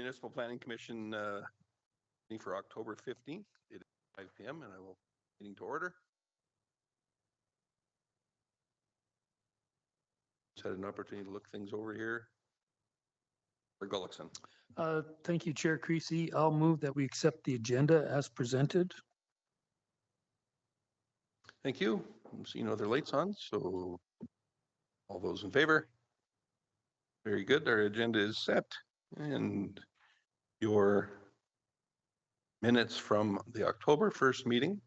Municipal Planning Commission meeting for October 15th. It is 5 p.m. and I will meeting to order. Just had an opportunity to look things over here. Gullickson. Thank you, Chair Creasy. I'll move that we accept the agenda as presented. Thank you. I'm seeing no other lights on, so all those in favor? Very good. Our agenda is set, and your minutes from the October 1st meeting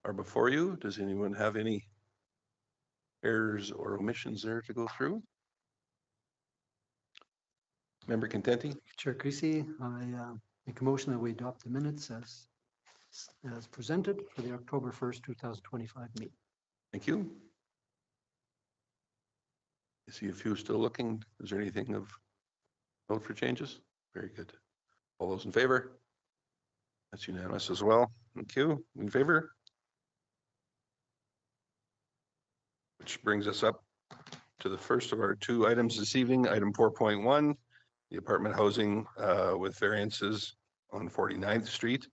are before you. Does anyone have any errors or omissions there to go through? Member Contenti. Chair Creasy, I make a motion that we adopt the minutes as presented for the October 1st, 2025 meeting. Thank you. I see a few still looking. Is there anything of note for changes? Very good. All those in favor? That's unanimous as well. Thank you. In favor? Which brings us up to the first of our two items this evening, item 4.1, the apartment housing with variances on 49th Street.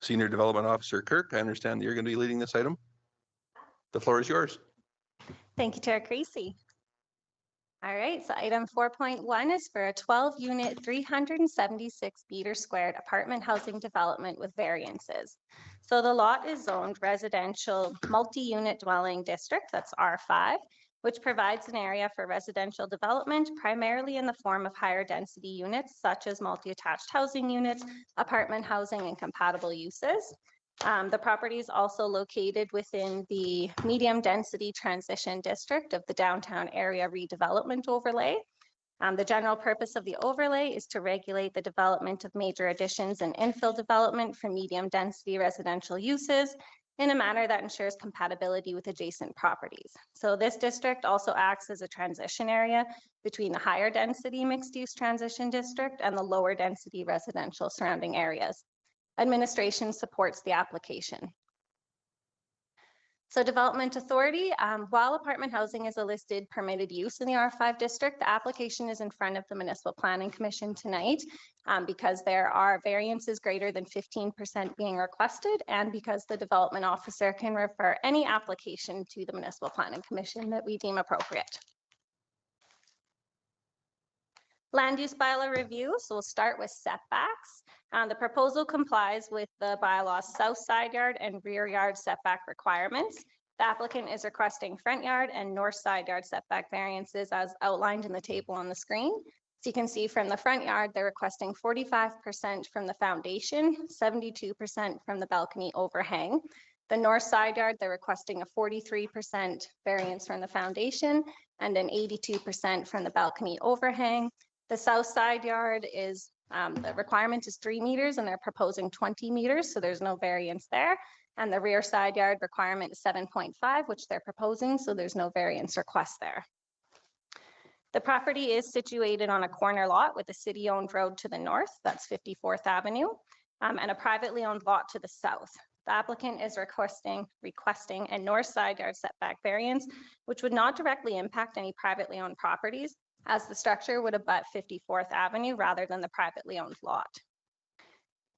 Senior Development Officer Kirk, I understand that you're going to be leading this item. The floor is yours. Thank you, Chair Creasy. All right, so item 4.1 is for a 12-unit, 376-meter squared apartment housing development with variances. So the lot is zoned residential multi-unit dwelling district, that's R5, which provides an area for residential development, primarily in the form of higher density units, such as multi-attached housing units, apartment housing, and compatible uses. The property is also located within the medium density transition district of the downtown area redevelopment overlay. The general purpose of the overlay is to regulate the development of major additions and infill development for medium density residential uses in a manner that ensures compatibility with adjacent properties. So this district also acts as a transition area between the higher density mixed use transition district and the lower density residential surrounding areas. Administration supports the application. So Development Authority, while apartment housing is a listed permitted use in the R5 district, the application is in front of the Municipal Planning Commission tonight because there are variances greater than 15% being requested and because the development officer can refer any application to the Municipal Planning Commission that we deem appropriate. Land use bylaw review, so we'll start with setbacks. The proposal complies with the bylaw's south side yard and rear yard setback requirements. The applicant is requesting front yard and north side yard setback variances as outlined in the table on the screen. So you can see from the front yard, they're requesting 45% from the foundation, 72% from the balcony overhang. The north side yard, they're requesting a 43% variance from the foundation and an 82% from the balcony overhang. The south side yard is, the requirement is 3 meters and they're proposing 20 meters, so there's no variance there. And the rear side yard requirement is 7.5, which they're proposing, so there's no variance request there. The property is situated on a corner lot with a city-owned road to the north, that's 54th Avenue, and a privately owned lot to the south. The applicant is requesting a north side yard setback variance, which would not directly impact any privately owned properties, as the structure would abut 54th Avenue rather than the privately owned lot.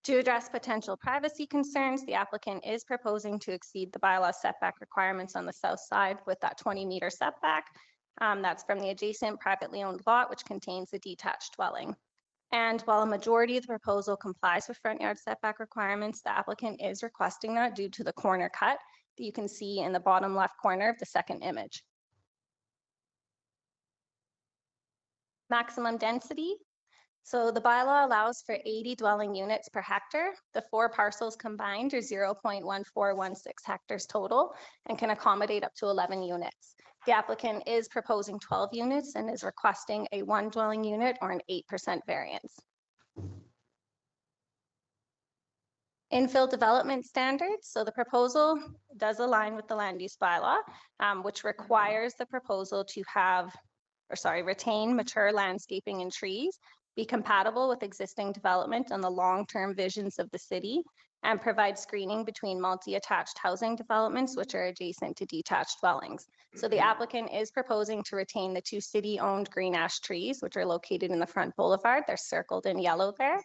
To address potential privacy concerns, the applicant is proposing to exceed the bylaw setback requirements on the south side with that 20-meter setback. That's from the adjacent privately owned lot, which contains a detached dwelling. And while a majority of the proposal complies with front yard setback requirements, the applicant is requesting that due to the corner cut that you can see in the bottom left corner of the second image. Maximum density. So the bylaw allows for 80 dwelling units per hectare. The 4 parcels combined are 0.1416 hectares total and can accommodate up to 11 units. The applicant is proposing 12 units and is requesting a 1 dwelling unit or an 8% variance. Infill development standards. So the proposal does align with the land use bylaw, which requires the proposal to have retain mature landscaping and trees be compatible with existing development and the long-term visions of the city, and provide screening between multi-attached housing developments which are adjacent to detached dwellings. So the applicant is proposing to retain the 2 city-owned green ash trees, which are located in the front boulevard. They're circled in yellow there.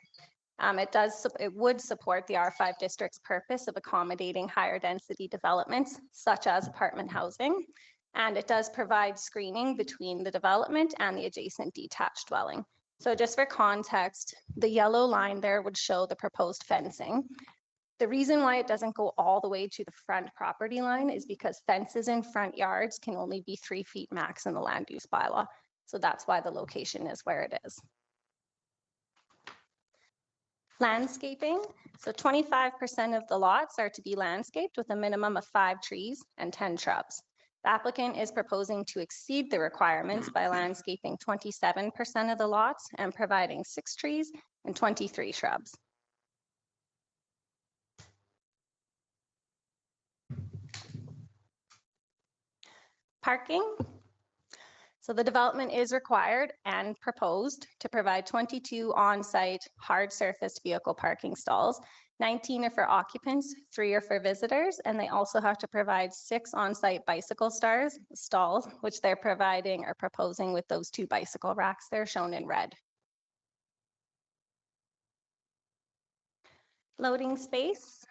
It would support the R5 district's purpose of accommodating higher density developments, such as apartment housing. And it does provide screening between the development and the adjacent detached dwelling. So just for context, the yellow line there would show the proposed fencing. The reason why it doesn't go all the way to the front property line is because fences in front yards can only be 3 feet max in the land use bylaw. So that's why the location is where it is. Landscaping. So 25% of the lots are to be landscaped with a minimum of 5 trees and 10 shrubs. The applicant is proposing to exceed the requirements by landscaping 27% of the lots and providing 6 trees and 23 shrubs. Parking. So the development is required and proposed to provide 22 on-site hard surface vehicle parking stalls. 19 are for occupants, 3 are for visitors, and they also have to provide 6 on-site bicycle stalls, which they're providing or proposing with those 2 bicycle racks there shown in red. Loading space.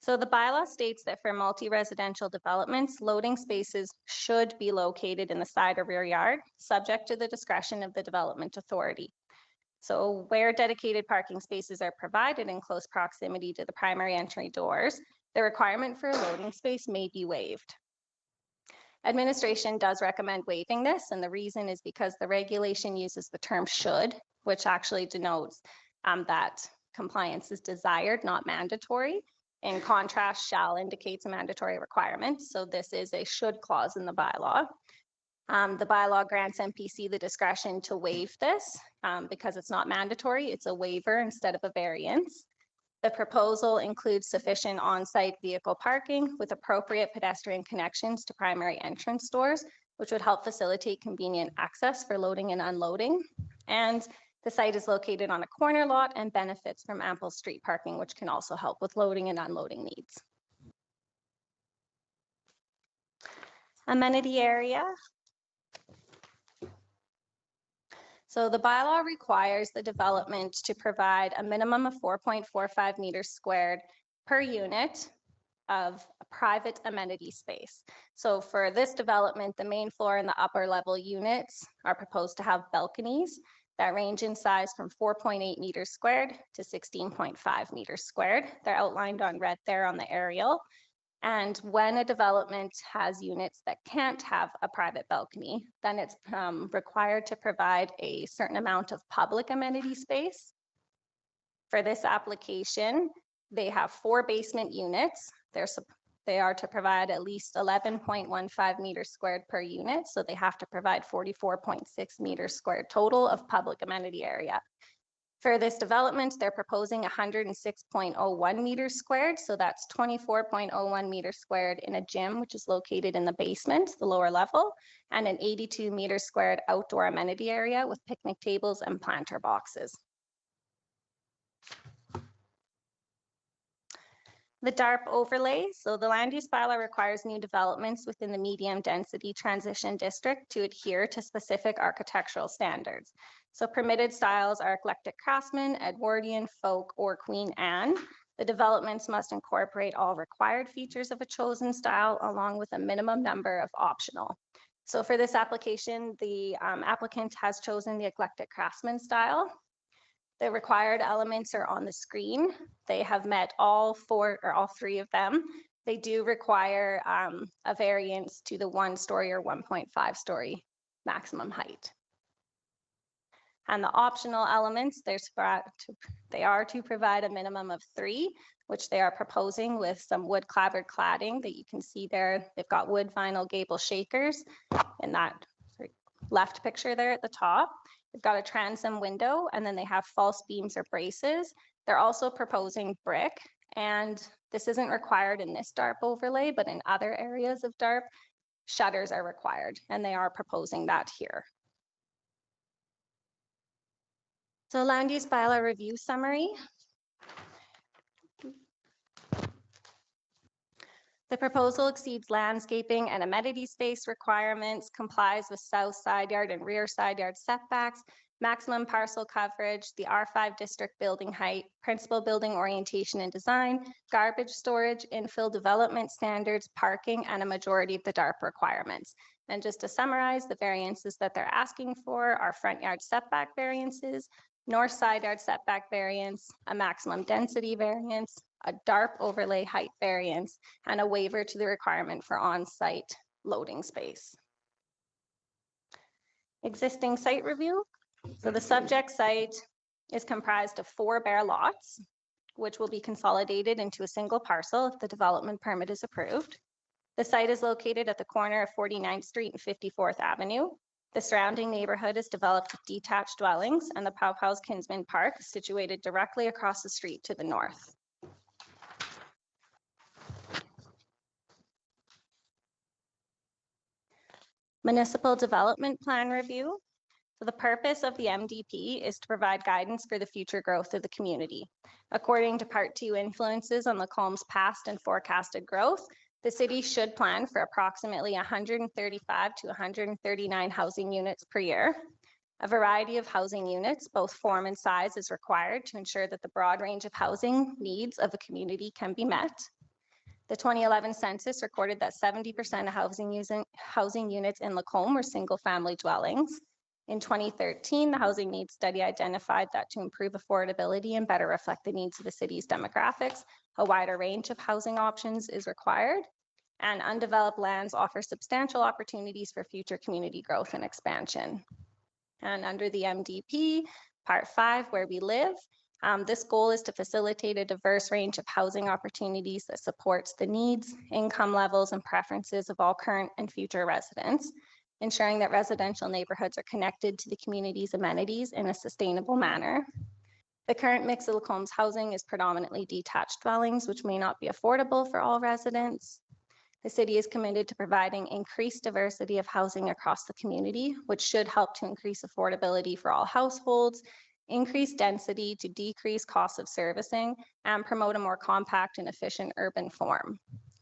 So the bylaw states that for multi-residential developments, loading spaces should be located in the side or rear yard, subject to the discretion of the development authority. So where dedicated parking spaces are provided in close proximity to the primary entry doors, the requirement for a loading space may be waived. Administration does recommend waiving this, and the reason is because the regulation uses the term should, which actually denotes that compliance is desired, not mandatory. In contrast, shall indicates a mandatory requirement. So this is a should clause in the bylaw. The bylaw grants MPC the discretion to waive this because it's not mandatory. It's a waiver instead of a variance. The proposal includes sufficient on-site vehicle parking with appropriate pedestrian connections to primary entrance doors, which would help facilitate convenient access for loading and unloading. And the site is located on a corner lot and benefits from ample street parking, which can also help with loading and unloading needs. Amenity area. So the bylaw requires the development to provide a minimum of 4.45 meters squared per unit of a private amenity space. So for this development, the main floor and the upper level units are proposed to have balconies that range in size from 4.8 meters squared to 16.5 meters squared. They're outlined on red there on the aerial. And when a development has units that can't have a private balcony, then it's required to provide a certain amount of public amenity space. For this application, they have 4 basement units. They are to provide at least 11.15 meters squared per unit. So they have to provide 44.6 meters squared total of public amenity area. For this development, they're proposing 106.01 meters squared. So that's 24.01 meters squared in a gym, which is located in the basement, the lower level, and an 82 meters squared outdoor amenity area with picnic tables and planter boxes. The DARP overlay. So the land use bylaw requires new developments within the medium density transition district to adhere to specific architectural standards. So permitted styles are eclectic craftsman, Edwardian, folk, or Queen Anne. The developments must incorporate all required features of a chosen style along with a minimum number of optional. So for this application, the applicant has chosen the eclectic craftsman style. The required elements are on the screen. They have met all 4 or all 3 of them. They do require a variance to the 1-story or 1.5-story maximum height. And the optional elements, they are to provide a minimum of 3, which they are proposing with some wood clapboard cladding that you can see there. They've got wood vinyl gable shakers in that left picture there at the top. They've got a transom window, and then they have false beams or braces. They're also proposing brick, and this isn't required in this DARP overlay, but in other areas of DARP, shutters are required, and they are proposing that here. So land use bylaw review summary. The proposal exceeds landscaping and amenity space requirements, complies with south side yard and rear side yard setbacks, maximum parcel coverage, the R5 district building height, principal building orientation and design, garbage storage, infill development standards, parking, and a majority of the DARP requirements. And just to summarize, the variances that they're asking for are front yard setback variances, north side yard setback variance, a maximum density variance, a DARP overlay height variance, and a waiver to the requirement for on-site loading space. Existing site review. So the subject site is comprised of 4 bare lots, which will be consolidated into a single parcel if the development permit is approved. The site is located at the corner of 49th Street and 54th Avenue. The surrounding neighborhood is developed with detached dwellings, and the Pow Pow's Kinsman Park is situated directly across the street to the north. Municipal Development Plan Review. So the purpose of the MDP is to provide guidance for the future growth of the community. According to Part 2 influences on Lacomb's past and forecasted growth, the city should plan for approximately 135 to 139 housing units per year. A variety of housing units, both form and size, is required to ensure that the broad range of housing needs of a community can be met. The 2011 census recorded that 70% of housing units in Lacombe were single-family dwellings. In 2013, the housing needs study identified that to improve affordability and better reflect the needs of the city's demographics, a wider range of housing options is required, and undeveloped lands offer substantial opportunities for future community growth and expansion. And under the MDP, Part 5, where we live, this goal is to facilitate a diverse range of housing opportunities that supports the needs, income levels, and preferences of all current and future residents, ensuring that residential neighborhoods are connected to the community's amenities in a sustainable manner. The current mix of Lacomb's housing is predominantly detached dwellings, which may not be affordable for all residents. The city is committed to providing increased diversity of housing across the community, which should help to increase affordability for all households, increase density to decrease costs of servicing, and promote a more compact and efficient urban form.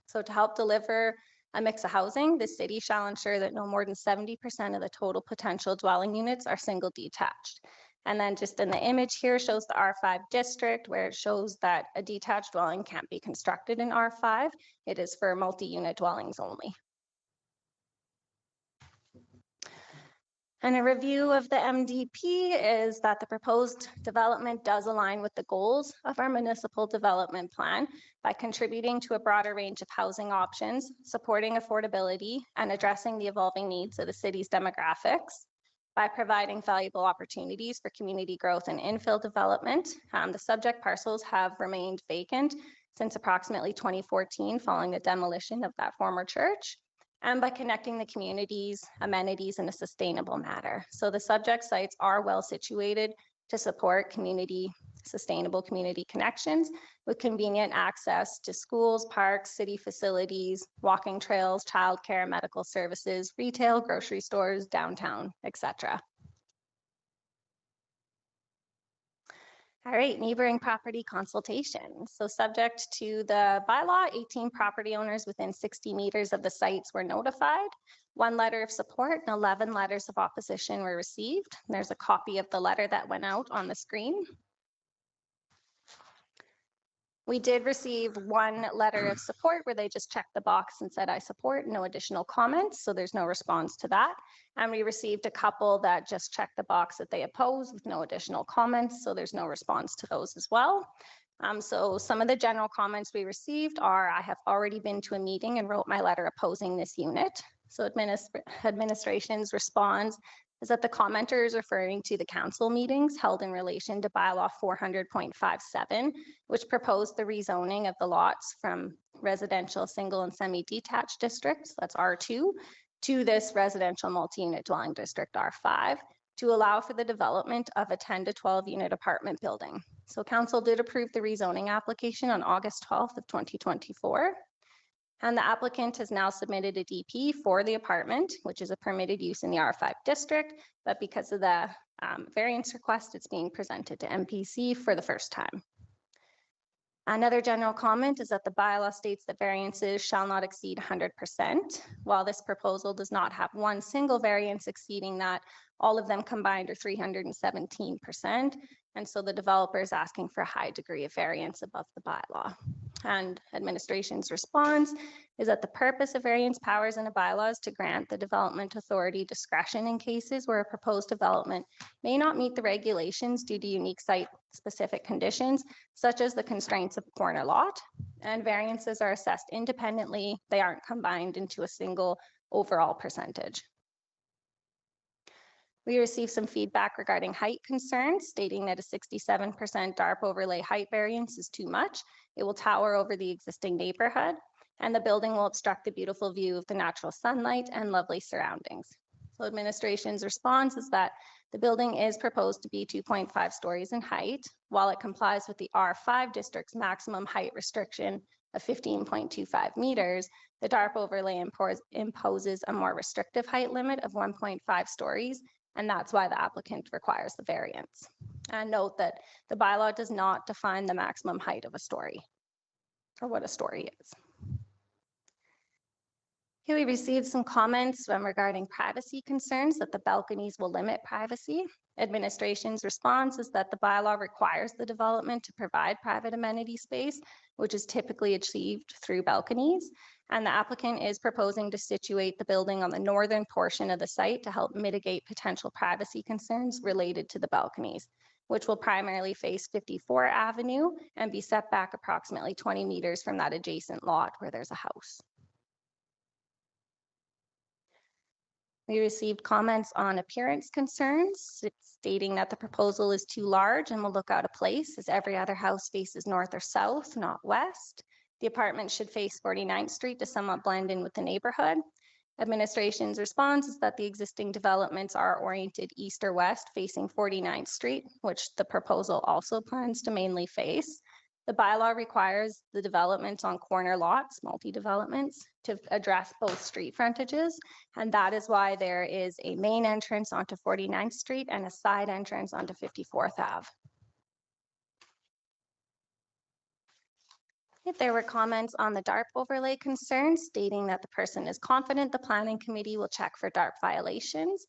So to help deliver a mix of housing, the city shall ensure that no more than 70% of the total potential dwelling units are single detached. And then just in the image here shows the R5 district, where it shows that a detached dwelling can't be constructed in R5. It is for multi-unit dwellings only. And a review of the MDP is that the proposed development does align with the goals of our municipal development plan by contributing to a broader range of housing options, supporting affordability, and addressing the evolving needs of the city's demographics. By providing valuable opportunities for community growth and infill development, the subject parcels have remained vacant since approximately 2014 following the demolition of that former church, and by connecting the community's amenities in a sustainable manner. So the subject sites are well situated to support sustainable community connections with convenient access to schools, parks, city facilities, walking trails, childcare, medical services, retail, grocery stores, downtown, etc. All right, neighboring property consultation. So subject to the bylaw, 18 property owners within 60 meters of the sites were notified. 1 letter of support and 11 letters of opposition were received. There's a copy of the letter that went out on the screen. We did receive 1 letter of support where they just checked the box and said, I support, no additional comments. So there's no response to that. And we received a couple that just checked the box that they oppose with no additional comments. So there's no response to those as well. So some of the general comments we received are, I have already been to a meeting and wrote my letter opposing this unit. So administration's response is that the commenter is referring to the council meetings held in relation to bylaw 400.57, which proposed the rezoning of the lots from residential single and semi-detached districts, that's R2, to this residential multi-unit dwelling district R5 to allow for the development of a 10 to 12 unit apartment building. So council did approve the rezoning application on August 12th of 2024. And the applicant has now submitted a DP for the apartment, which is a permitted use in the R5 district. But because of the variance request. It's being presented to MPC for the first time. Another general comment is that the bylaw states that variances shall not exceed 100%. While this proposal does not have one single variance exceeding that, all of them combined are 317%. And so the developer is asking for a high degree of variance above the bylaw. And administration's response is that the purpose of variance powers in a bylaw is to grant the development authority discretion in cases where a proposed development may not meet the regulations due to unique site-specific conditions, such as the constraints of corner lot. And variances are assessed independently. They aren't combined into a single overall percentage. We received some feedback regarding height concerns, stating that a 67% DARP overlay height variance is too much. It will tower over the existing neighborhood, and the building will obstruct the beautiful view of the natural sunlight and lovely surroundings. So administration's response is that the building is proposed to be 2.5 stories in height. While it complies with the R5 district's maximum height restriction of 15.25 meters, the DARP overlay imposes a more restrictive height limit of 1.5 stories, and that's why the applicant requires the variance. And note that the bylaw does not define the maximum height of a story or what a story is. Here we received some comments regarding privacy concerns, that the balconies will limit privacy. Administration's response is that the bylaw requires the development to provide private amenity space, which is typically achieved through balconies. And the applicant is proposing to situate the building on the northern portion of the site to help mitigate potential privacy concerns related to the balconies, which will primarily face 54 Avenue and be set back approximately 20 meters from that adjacent lot where there's a house. We received comments on appearance concerns, stating that the proposal is too large and will look out of place as every other house faces north or south, not west. The apartment should face 49th Street to somewhat blend in with the neighborhood. Administration's response is that the existing developments are oriented east or west facing 49th Street, which the proposal also plans to mainly face. The bylaw requires the development on corner lots, multi-developments, to address both street frontages. And that is why there is a main entrance onto 49th Street and a side entrance onto 54th Ave. There were comments on the DARP overlay concerns, stating that the person is confident the planning committee will check for DARP violations.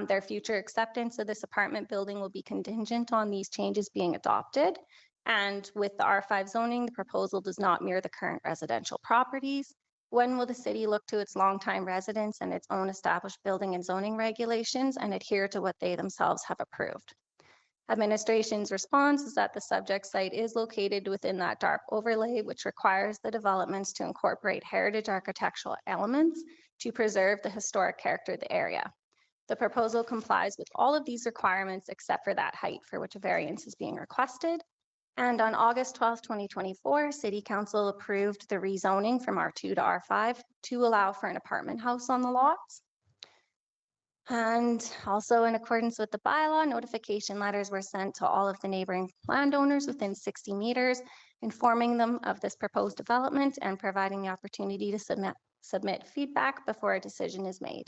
Their future acceptance of this apartment building will be contingent on these changes being adopted. And with the R5 zoning, the proposal does not mirror the current residential properties. When will the city look to its longtime residents and its own established building and zoning regulations and adhere to what they themselves have approved? Administration's response is that the subject site is located within that DARP overlay, which requires the developments to incorporate heritage architectural elements to preserve the historic character of the area. The proposal complies with all of these requirements except for that height for which a variance is being requested. And on August 12, 2024, City Council approved the rezoning from R2 to R5 to allow for an apartment house on the lots. And also in accordance with the bylaw, notification letters were sent to all of the neighboring landowners within 60 meters, informing them of this proposed development and providing the opportunity to submit feedback before a decision is made.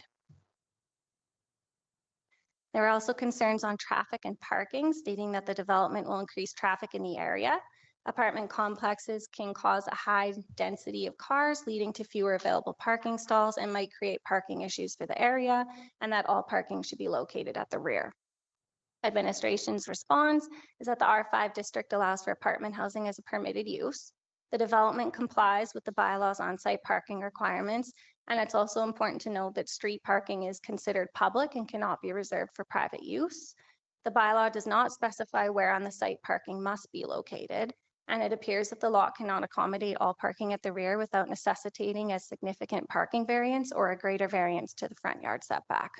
There are also concerns on traffic and parking, stating that the development will increase traffic in the area. Apartment complexes can cause a high density of cars, leading to fewer available parking stalls and might create parking issues for the area, and that all parking should be located at the rear. Administration's response is that the R5 district allows for apartment housing as a permitted use. The development complies with the bylaws on-site parking requirements, and it's also important to note that street parking is considered public and cannot be reserved for private use. The bylaw does not specify where on the site parking must be located, and it appears that the lot cannot accommodate all parking at the rear without necessitating a significant parking variance or a greater variance to the front yard setback.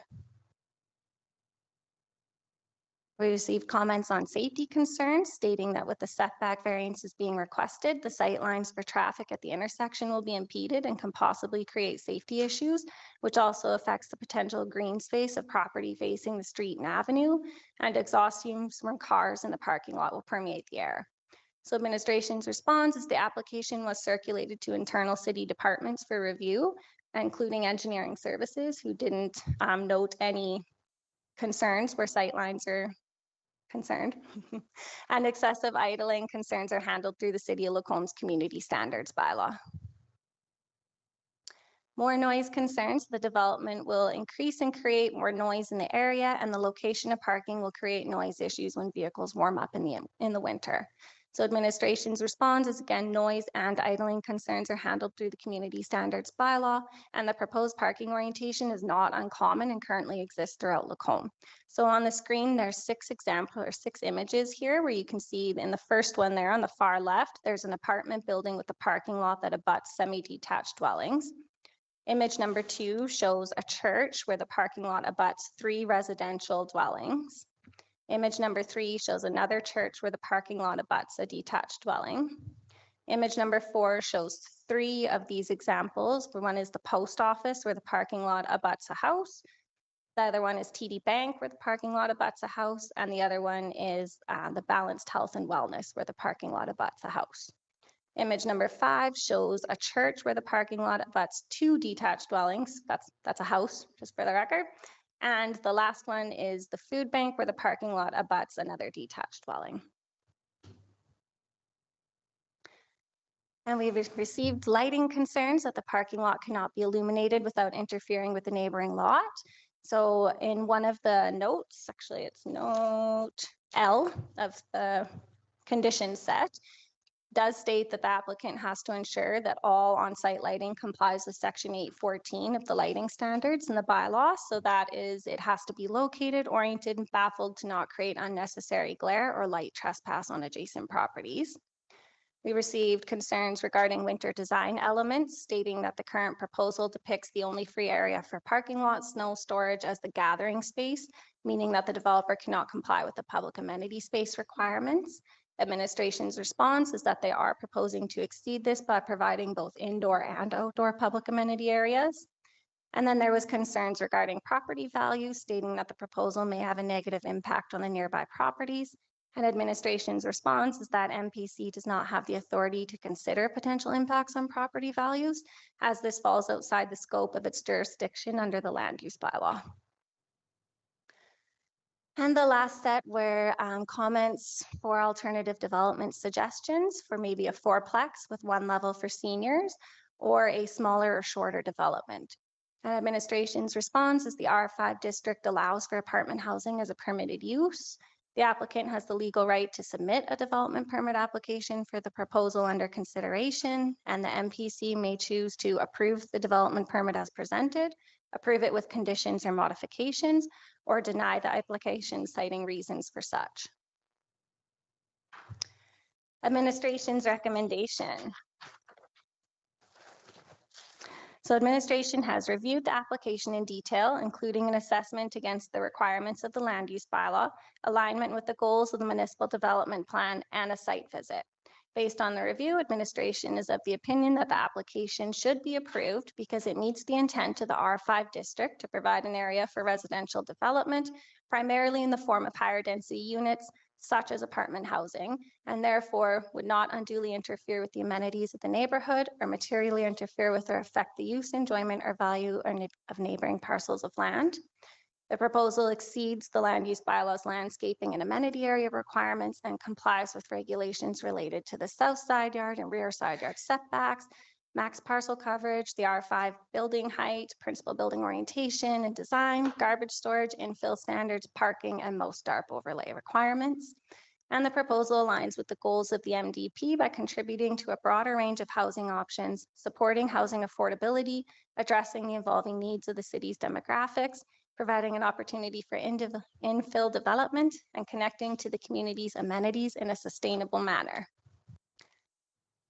We received comments on safety concerns, stating that with the setback variances being requested, the sight lines for traffic at the intersection will be impeded and can possibly create safety issues, which also affects the potential green space of property facing the street and avenue, and exhaust fumes from cars in the parking lot will permeate the air. So administration's response is the application was circulated to internal city departments for review, including engineering services, who didn't note any concerns where sightlines are concerned, and excessive idling concerns are handled through the City of Lacomb's Community Standards bylaw. More noise concerns, the development will increase and create more noise in the area, and the location of parking will create noise issues when vehicles warm up in the winter. So administration's response is, again, noise and idling concerns are handled through the community standards bylaw, and the proposed parking orientation is not uncommon and currently exists throughout Lacombe. So on the screen, there's 6 images here where you can see in the first one there on the far left, there's an apartment building with a parking lot that abuts semi-detached dwellings. Image number 2 shows a church where the parking lot abuts 3 residential dwellings. Image number 3 shows another church where the parking lot abuts a detached dwelling. Image number 4 shows 3 of these examples. One is the post office where the parking lot abuts a house. The other one is TD Bank where the parking lot abuts a house. And the other one is the Balanced Health and Wellness where the parking lot abuts a house. Image number 5 shows a church where the parking lot abuts 2 detached dwellings. That's a house, just for the record. And the last one is the food bank where the parking lot abuts another detached dwelling. And we've received lighting concerns that the parking lot cannot be illuminated without interfering with the neighboring lot. So in one of the notes, actually it's note L of the condition set, does state that the applicant has to ensure that all on-site lighting complies with section 814 of the lighting standards in the bylaw. So that is, it has to be located, oriented, and baffled to not create unnecessary glare or light trespass on adjacent properties. We received concerns regarding winter design elements, stating that the current proposal depicts the only free area for parking lot snow storage as the gathering space, meaning that the developer cannot comply with the public amenity space requirements. Administration's response is that they are proposing to exceed this by providing both indoor and outdoor public amenity areas. And then there was concerns regarding property values, stating that the proposal may have a negative impact on the nearby properties. And administration's response is that MPC does not have the authority to consider potential impacts on property values, as this falls outside the scope of its jurisdiction under the land use bylaw. And the last set were comments for alternative development suggestions for maybe a 4-plex with 1 level for seniors or a smaller or shorter development. And administration's response is the R5 district allows for apartment housing as a permitted use. The applicant has the legal right to submit a development permit application for the proposal under consideration, and the MPC may choose to approve the development permit as presented, approve it with conditions or modifications, or deny the application citing reasons for such. Administration's recommendation. So administration has reviewed the application in detail, including an assessment against the requirements of the land use bylaw, alignment with the goals of the municipal development plan, and a site visit. Based on the review, administration is of the opinion that the application should be approved because it meets the intent of the R5 district to provide an area for residential development, primarily in the form of higher density units, such as apartment housing, and therefore would not unduly interfere with the amenities of the neighborhood or materially interfere with or affect the use, enjoyment, or value of neighboring parcels of land. The proposal exceeds the land use bylaw's landscaping and amenity area requirements and complies with regulations related to the south side yard and rear side yard setbacks, max parcel coverage, the R5 building height, principal building orientation and design, garbage storage, infill standards, parking, and most DARP overlay requirements. And the proposal aligns with the goals of the MDP by contributing to a broader range of housing options, supporting housing affordability, addressing the evolving needs of the city's demographics, providing an opportunity for infill development, and connecting to the community's amenities in a sustainable manner.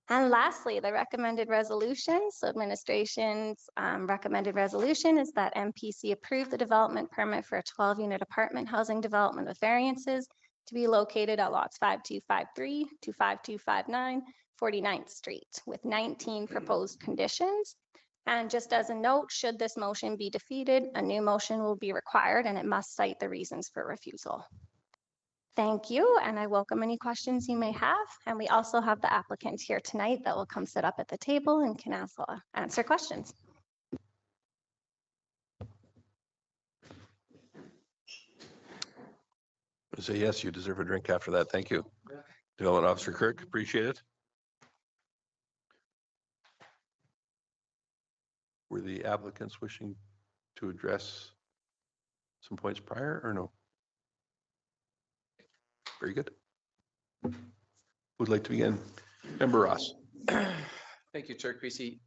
And lastly, the recommended resolution. So administration's recommended resolution is that MPC approve the development permit for a 12-unit apartment housing development with variances to be located at lots 5253 to 5259 49th Street with 19 proposed conditions. And just as a note, should this motion be defeated, a new motion will be required and it must cite the reasons for refusal. Thank you, and I welcome any questions you may have. And we also have the applicant here tonight that will come sit up at the table and can answer questions. I say yes, you deserve a drink after that. Thank you. Development Officer Kirk, appreciate it. Were the applicants wishing to address some points prior or no? Very good. Would like to begin? Member Ross. Thank you, Chair Creasy.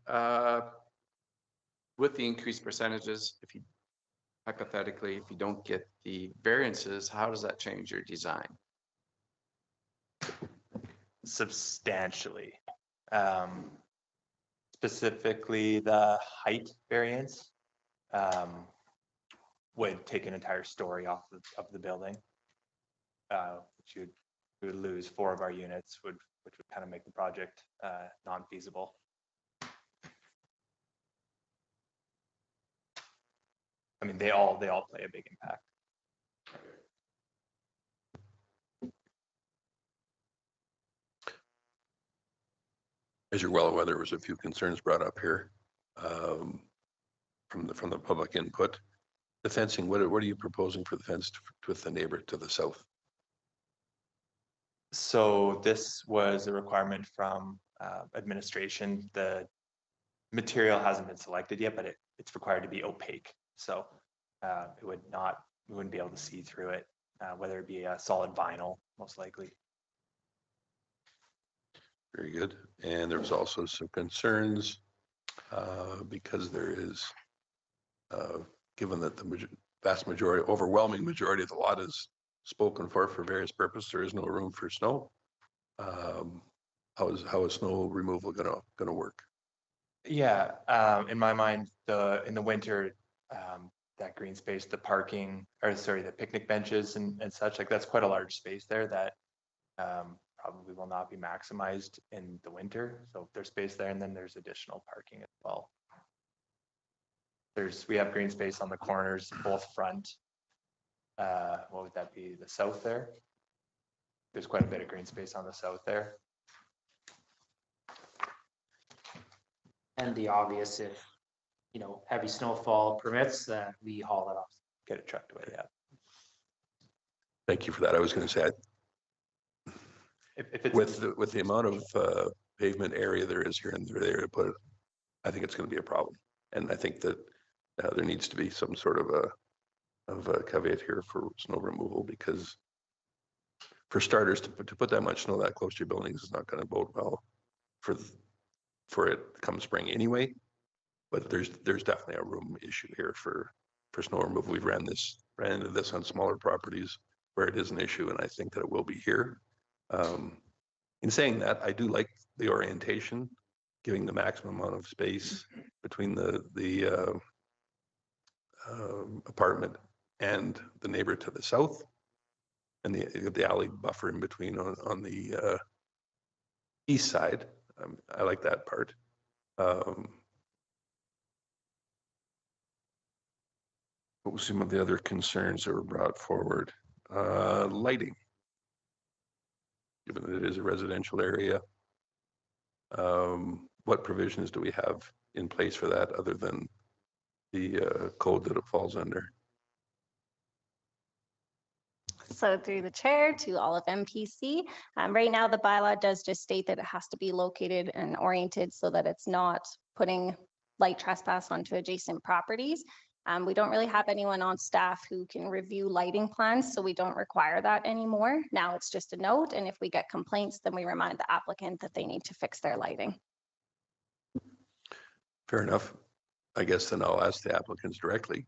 With the increased percentages, if you hypothetically, if you don't get the variances, how does that change your design? Substantially. Specifically, the height variance would take an entire story off of the building, which you would lose 4 of our units, which would kind of make the project non-feasible. I mean, they all play a big impact. As you're well aware, there was a few concerns brought up here from the public input. The fencing, what are you proposing for the fence with the neighbor to the south? So this was a requirement from administration. The material hasn't been selected yet, but it's required to be opaque. So we wouldn't be able to see through it, whether it be a solid vinyl, most likely. Very good. And there was also some concerns because there is, given that the vast majority, overwhelming majority of the lot is spoken for various purposes, there is no room for snow. How is snow removal gonna work? Yeah, in my mind, in the winter, that green space, the parking, or sorry, the picnic benches and such, like that's quite a large space there that probably will not be maximized in the winter. So there's space there, and then there's additional parking as well. We have green space on the corners, both front. What would that be? The south there. There's quite a bit of green space on the south there. And the obvious, if, you know, heavy snowfall permits, we haul it off. Get it trucked away, yeah. Thank you for that. I was going to say, If it's with the amount of pavement area there is here and there to put it, I think it's going to be a problem. And I think that there needs to be some sort of a caveat here for snow removal, because for starters, to put that much snow that close to your buildings is not going to bode well for it come spring anyway. But there's definitely a room issue here for snow removal. We've ran into this on smaller properties where it is an issue, and I think that it will be here. In saying that, I do like the orientation, giving the maximum amount of space between the apartment and the neighbor to the south, and the alley buffer in between on the east side. I like that part. What was some of the other concerns that were brought forward? Lighting. Given that it is a residential area, what provisions do we have in place for that other than the code that it falls under? So through the chair to all of MPC, right now the bylaw does just state that it has to be located and oriented so that it's not putting light trespass onto adjacent properties. We don't really have anyone on staff who can review lighting plans, so we don't require that anymore. Now it's just a note, and if we get complaints, then we remind the applicant that they need to fix their lighting. Fair enough. I guess then I'll ask the applicants directly.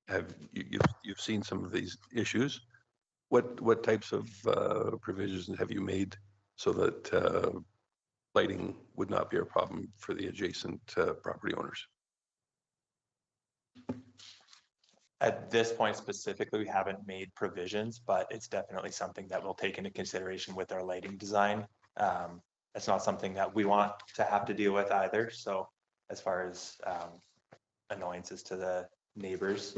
Have you've seen some of these issues? What types of provisions have you made so that lighting would not be a problem for the adjacent property owners? At this point specifically, we haven't made provisions, but it's definitely something that we'll take into consideration with our lighting design. It's not something that we want to have to deal with either. So as far as annoyances to the neighbors,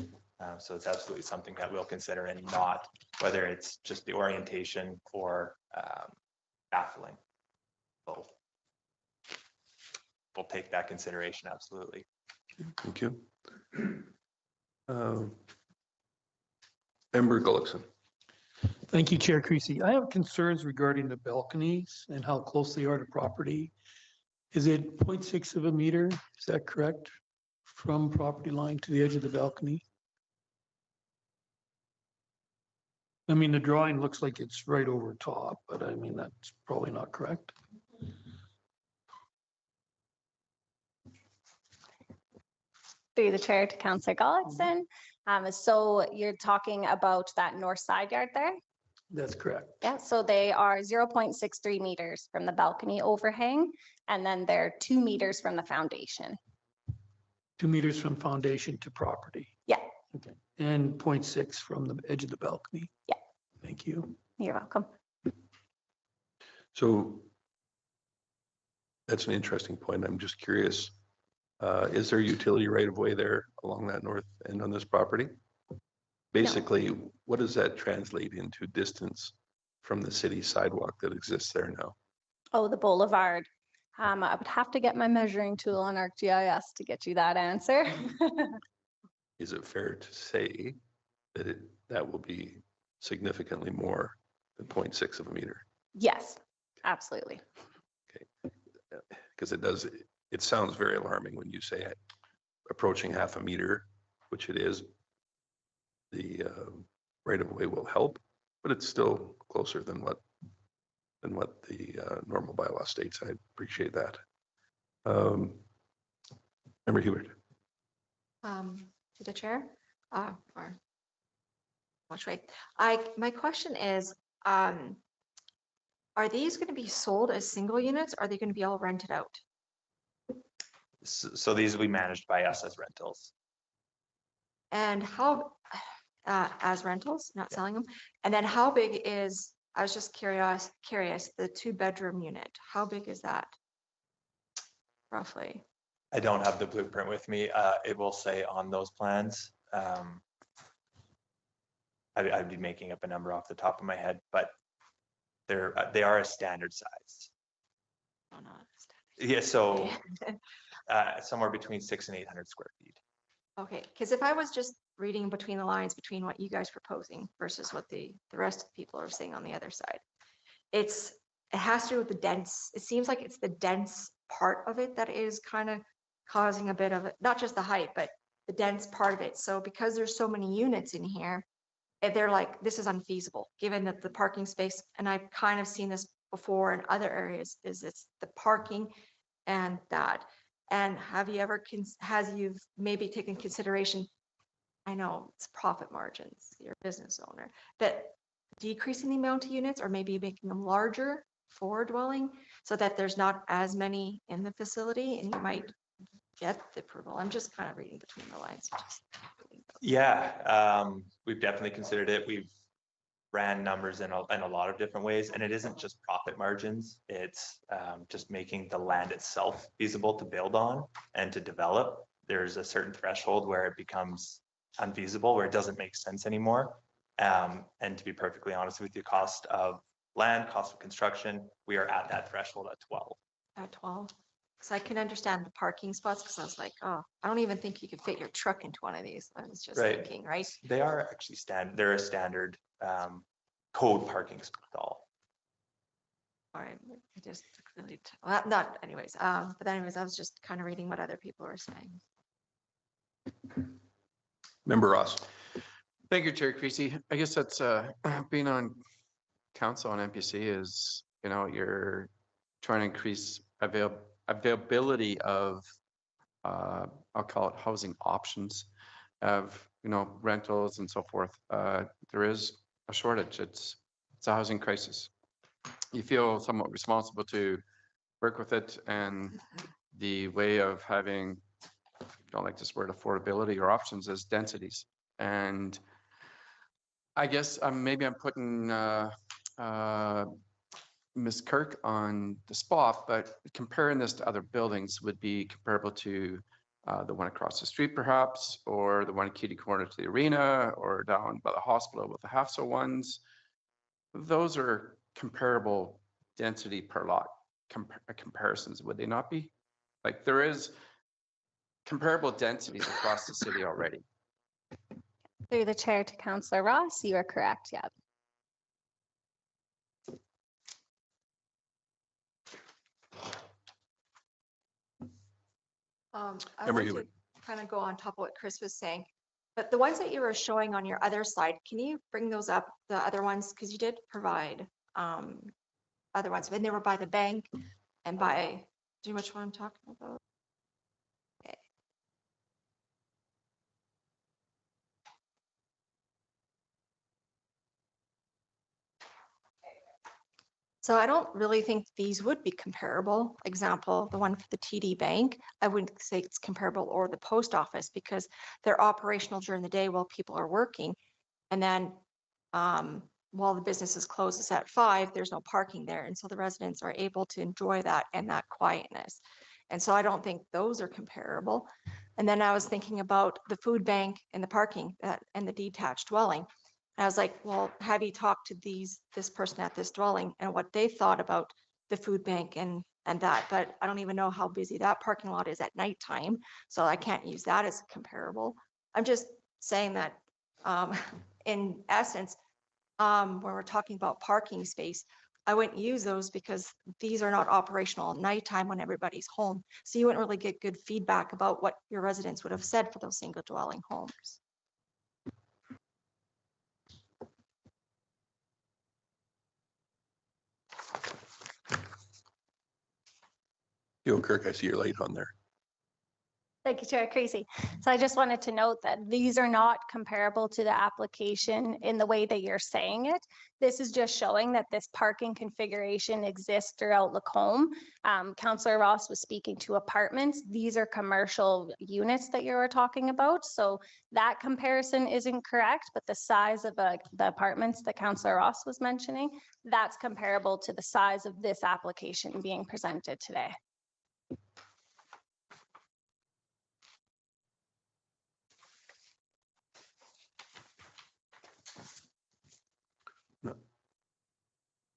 so it's absolutely something that we'll consider, and not whether it's just the orientation or baffling. Both. We'll take that consideration, absolutely. Thank you. Member Gullickson. Thank you, Chair Creasy. I have concerns regarding the balconies and how close they are to property. Is it 0.6 of a meter? Is that correct? From property line to the edge of the balcony? I mean, the drawing looks like it's right over top, but I mean, that's probably not correct. Through the chair to Councillor Gollixon. So you're talking about that north side yard there? That's correct. Yeah, so they are 0.63 meters from the balcony overhang, and then they're 2 meters from the foundation. 2 meters from foundation to property. Yeah. Okay. And 0.6 from the edge of the balcony. Yeah. Thank you. You're welcome. So that's an interesting point. I'm just curious. Is there utility right of way there along that north end on this property? Basically, what does that translate into distance from the city sidewalk that exists there now? Oh, the boulevard. I would have to get my measuring tool on ArcGIS to get you that answer. Is it fair to say that that will be significantly more than 0.6 of a meter? Yes, absolutely. Because it sounds very alarming when you say approaching half a meter, which it is. The right of way will help, but it's still closer than what the normal bylaw states. I appreciate that. Member Hubert. To the chair, or which way? My question is, are these going to be sold as single units? Or are they going to be all rented out? So these will be managed by us as rentals. And how, as rentals, not selling them? And then how big is, I was just curious, the 2-bedroom unit, how big is that? Roughly. I don't have the blueprint with me. It will say on those plans. I'd be making up a number off the top of my head, but they are a standard size. Oh, no. Yeah, so somewhere between 600 and 800 square feet. Okay, because if I was just reading between the lines between what you guys are proposing versus what the rest of the people are saying on the other side, it has to do with the dense, it seems like it's the dense part of it that is kind of causing a bit of it, not just the height, but the dense part of it. So because there's so many units in here, they're like, this is unfeasible, given that the parking space, and I've kind of seen this before in other areas, is it's the parking and that. And have you ever, has you've maybe taken consideration, I know it's profit margins, you're a business owner, but decreasing the amount of units or maybe making them larger for a dwelling so that there's not as many in the facility and you might get the approval. I'm just kind of reading between the lines. Yeah, we've definitely considered it. We've ran numbers in a lot of different ways, and it isn't just profit margins. It's just making the land itself feasible to build on and to develop. There's a certain threshold where it becomes unfeasible, where it doesn't make sense anymore. And to be perfectly honest with you, cost of land, cost of construction, we are at that threshold at 12. At 12. Because I can understand the parking spots, because I was like, oh, I don't even think you could fit your truck into one of these. I was just thinking, right? They are actually they're a standard code parking stall. All right, I just really, well, not anyways, but anyways, I was just kind of reading what other people were saying. Member Ross. Thank you, Chair Creasy. I guess that's being on council on MPC is, you're trying to increase availability of, I'll call it housing options of, rentals and so forth. There is a shortage. It's a housing crisis. You feel somewhat responsible to work with it, and the way of having, I don't like this word, affordability or options, is densities. And I guess maybe I'm putting Ms. Kirk on the spot, but comparing this to other buildings would be comparable to the one across the street perhaps, or the one kitty corner to the arena, or down by the hospital with the half-so ones. Those are comparable density per lot comparisons, would they not be? Like, there is comparable densities across the city already. Through the chair to Councillor Ross, you are correct, yeah. I Member want to Hubert. kind of go on top of what Chris was saying. But the ones that you were showing on your other slide, can you bring those up, the other ones? Because you did provide other ones, and they were by the bank and by, do you know which one I'm talking about? Okay. So I don't really think these would be comparable. Example, the one for the TD Bank, I wouldn't say it's comparable, or the post office, because they're operational during the day while people are working. And then while the business is closes at 5, there's no parking there. And so the residents are able to enjoy that and that quietness. And so I don't think those are comparable. And then I was thinking about the food bank and the parking and the detached dwelling. I was like, well, have you talked to this person at this dwelling and what they thought about the food bank and that? But I don't even know how busy that parking lot is at nighttime, so I can't use that as comparable. I'm just saying that in essence, when we're talking about parking space, I wouldn't use those because these are not operational at nighttime when everybody's home. So you wouldn't really get good feedback about what your residents would have said for those single dwelling homes. Yo, Kirk, I see your light on there. Thank you, Chair Creasy. So I just wanted to note that these are not comparable to the application in the way that you're saying it. This is just showing that this parking configuration exists throughout Lacombe. Councillor Ross was speaking to apartments. These are commercial units that you were talking about. So that comparison isn't correct, but the size of the apartments that Councillor Ross was mentioning, that's comparable to the size of this application being presented today.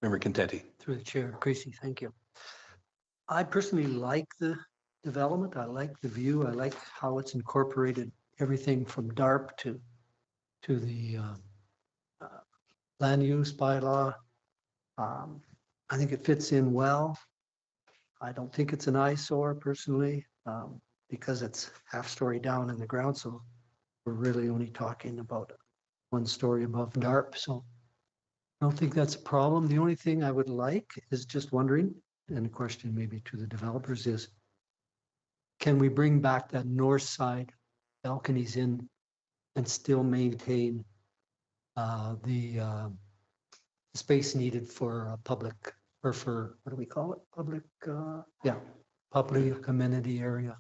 Member Contenti. Through the chair, Creasy, thank you. I personally like the development. I like the view. I like how it's incorporated everything from DARP to the land use bylaw. I think it fits in well. I don't think it's an eyesore personally, because it's half story down in the ground. So we're really only talking about 1 story above DARP. So I don't think that's a problem. The only thing I would like is just wondering, and a question maybe to the developers is, can we bring back that north side balconies in and still maintain the space needed for public, or for, what do we call it? Public, public amenity area.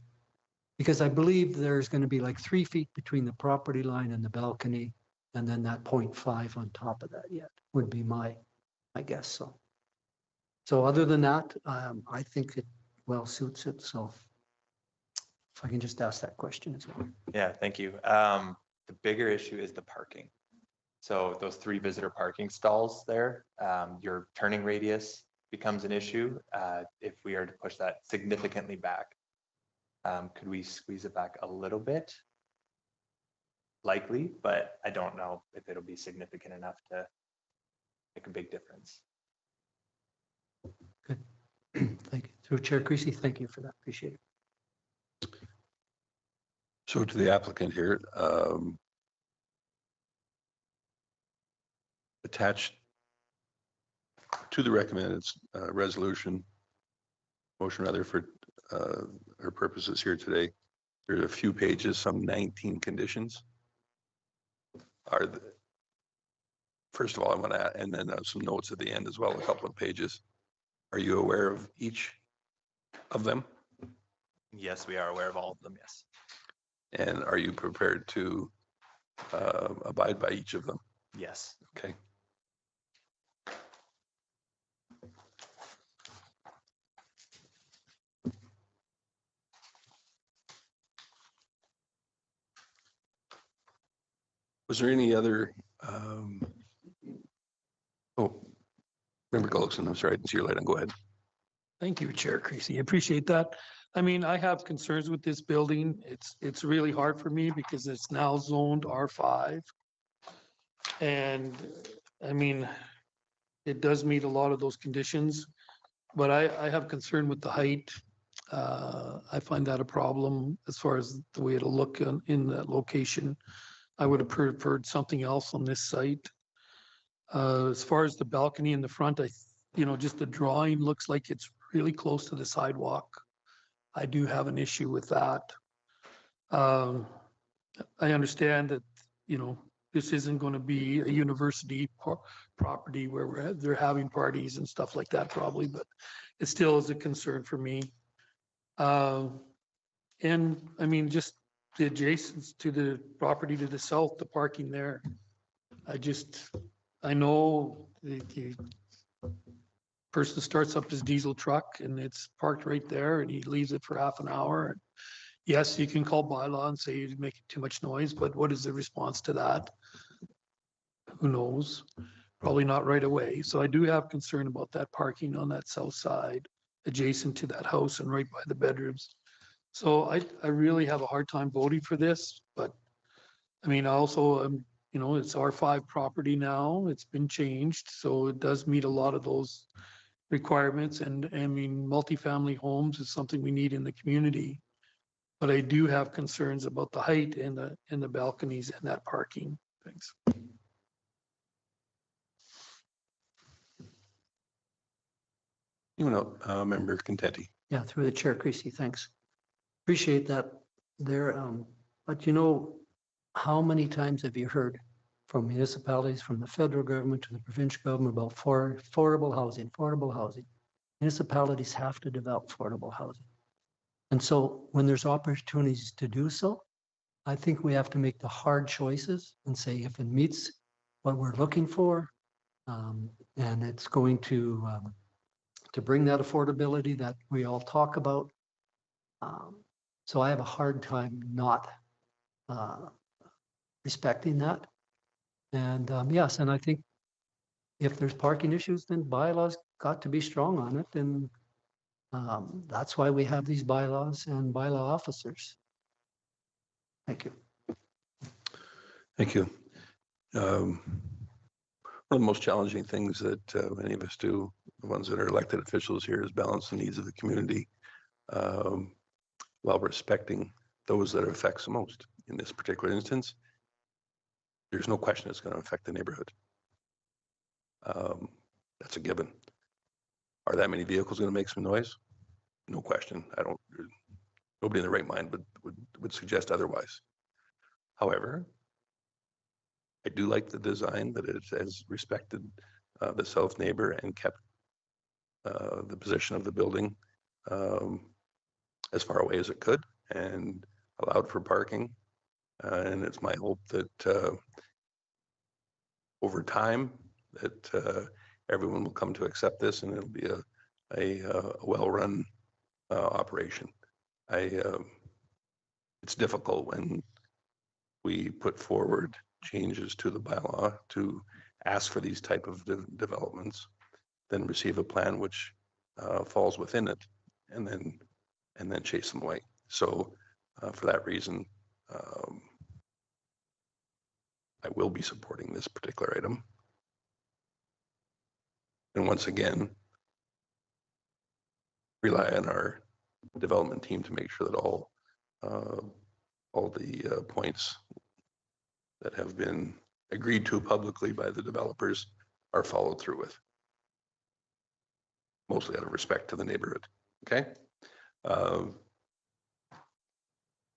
Because I believe there's going to be like 3 feet between the property line and the balcony, and then that 0.5 on top of that yet would be my guess. So other than that, I think it well suits it. So if I can just ask that question as well. Yeah, thank you. The bigger issue is the parking. So those 3 visitor parking stalls there, your turning radius becomes an issue if we are to push that significantly back. Could we squeeze it back a little bit? Likely, but I don't know if it'll be significant enough to make a big difference. Good. Thank you. Through Chair Creasy, thank you for that. Appreciate it. So to the applicant here, attached to the recommended resolution, motion rather for our purposes here today, there's a few pages, some 19 conditions. First of all, I want to, and then some notes at the end as well, a couple of pages. Are you aware of each of them? Yes, we are aware of all of them, yes. And are you prepared to abide by each of them? Yes. Okay. Was there any other, Member Gullickson, I'm sorry, I didn't see your light on. Go ahead. Thank you, Chair Creasy. I appreciate that. I mean, I have concerns with this building. It's really hard for me because it's now zoned R5. And I mean, it does meet a lot of those conditions, but I have concern with the height. I find that a problem as far as the way it'll look in that location. I would have preferred something else on this site. As far as the balcony in the front, just the drawing looks like it's really close to the sidewalk. I do have an issue with that. I understand that, this isn't going to be a university property where they're having parties and stuff like that probably, but it still is a concern for me. And I mean, just the adjacent to the property to the south, the parking there. I know the person starts up his diesel truck and it's parked right there and he leaves it for half an hour. Yes, you can call bylaw and say you're making too much noise, but what is the response to that? Who knows? Probably not right away. So I do have concern about that parking on that south side, adjacent to that house and right by the bedrooms. So I really have a hard time voting for this, but I mean, also, it's R5 property now. It's been changed, so it does meet a lot of those requirements. And I mean, multifamily homes is something we need in the community. But I do have concerns about the height and the balconies and that parking. Thanks. Member Contenti. Yeah, through the chair, Creasy, thanks. Appreciate that there. But how many times have you heard from municipalities, from the federal government to the provincial government about affordable housing? Municipalities have to develop affordable housing. And so when there's opportunities to do so, I think we have to make the hard choices and say if it meets what we're looking for, and it's going to bring that affordability that we all talk about. So I have a hard time not respecting that. And yes, and I think if there's parking issues, then bylaws got to be strong on it. And that's why we have these bylaws and bylaw officers. Thank you. Thank you. One of the most challenging things that many of us do, the ones that are elected officials here, is balance the needs of the community while respecting those that it affects the most. In this particular instance, there's no question it's going to affect the neighborhood. That's a given. Are that many vehicles going to make some noise? No question. Nobody in their right mind would suggest otherwise. However, I do like the design that it has respected the south neighbor and kept the position of the building as far away as it could and allowed for parking. And it's my hope that over time that everyone will come to accept this and it'll be a well-run operation. It's difficult when we put forward changes to the bylaw to ask for these type of developments, then receive a plan which falls within it, and then chase them away. So for that reason, I will be supporting this particular item. And once again, rely on our development team to make sure that all the points that have been agreed to publicly by the developers are followed through with, mostly out of respect to the neighborhood. Okay.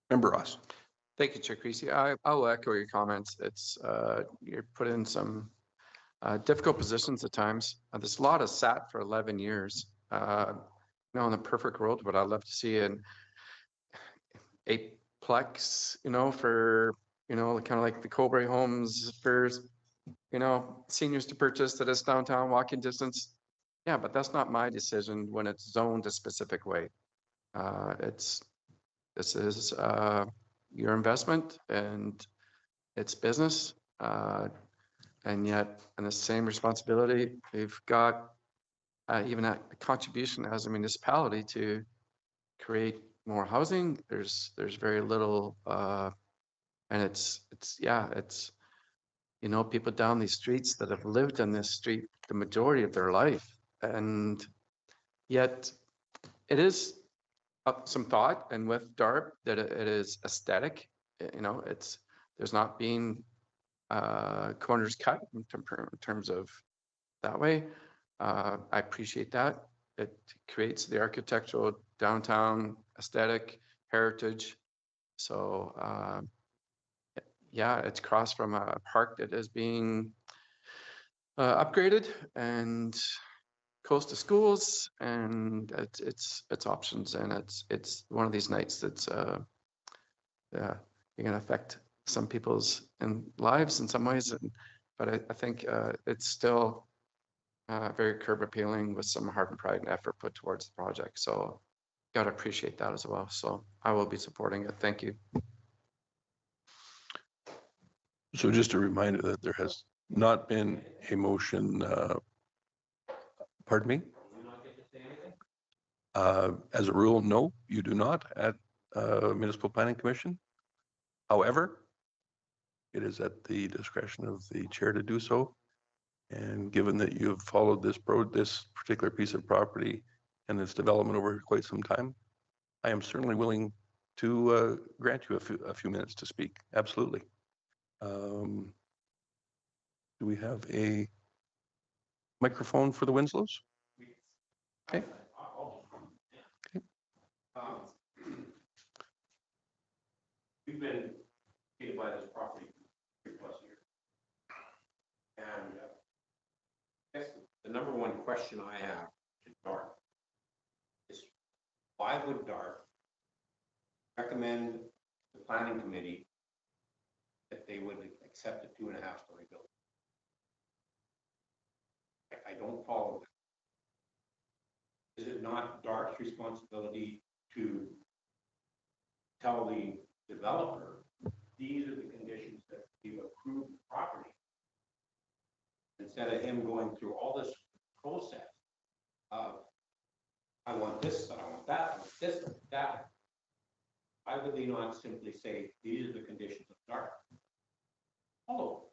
Member Ross. Thank you, Chair Creasy. I'll echo your comments. It's you're put in some difficult positions at times. This lot has sat for 11 years. In the perfect world, but I'd love to see an eightplex, for kind of like the Cobre homes for seniors to purchase that is downtown walking distance. Yeah, but that's not my decision when it's zoned a specific way. This is your investment and it's business, and yet in the same responsibility, we've got even a contribution as a municipality to create more housing. There's very little, and it's people down these streets that have lived in this street the majority of their life, and yet it is some thought, and with DARP, that it is aesthetic. You know, there's not being corners cut in terms of that way. I appreciate that. It creates the architectural downtown aesthetic heritage. So yeah, it's across from a park that is being upgraded and close to schools, and it's options, and it's one of these nights that's yeah, you're gonna affect some people's lives in some ways, but I think it's still very curb appealing with some heart and pride and effort put towards the project. So gotta appreciate that as well. So I will be supporting it. Thank you. So just a reminder that there has not been a motion, pardon me? As a rule, no, you do not at Municipal Planning Commission. However, it is at the discretion of the chair to do so. And given that you have followed this particular piece of property and its development over quite some time, I am certainly willing to grant you a few minutes to speak. Absolutely. Do we have a microphone for the Winslows? Okay. We've been paid by this property for 3+ years. And I guess the number one question I have to DART is, why would DART recommend the planning committee that they would accept a 2.5-story building? I don't follow that. Is it not DART's responsibility to tell the developer, these are the conditions that we've approved the property, instead of him going through all this process of, I want this, I want that, I want this, I want that. Why would they not simply say, these are the conditions of DART? Oh,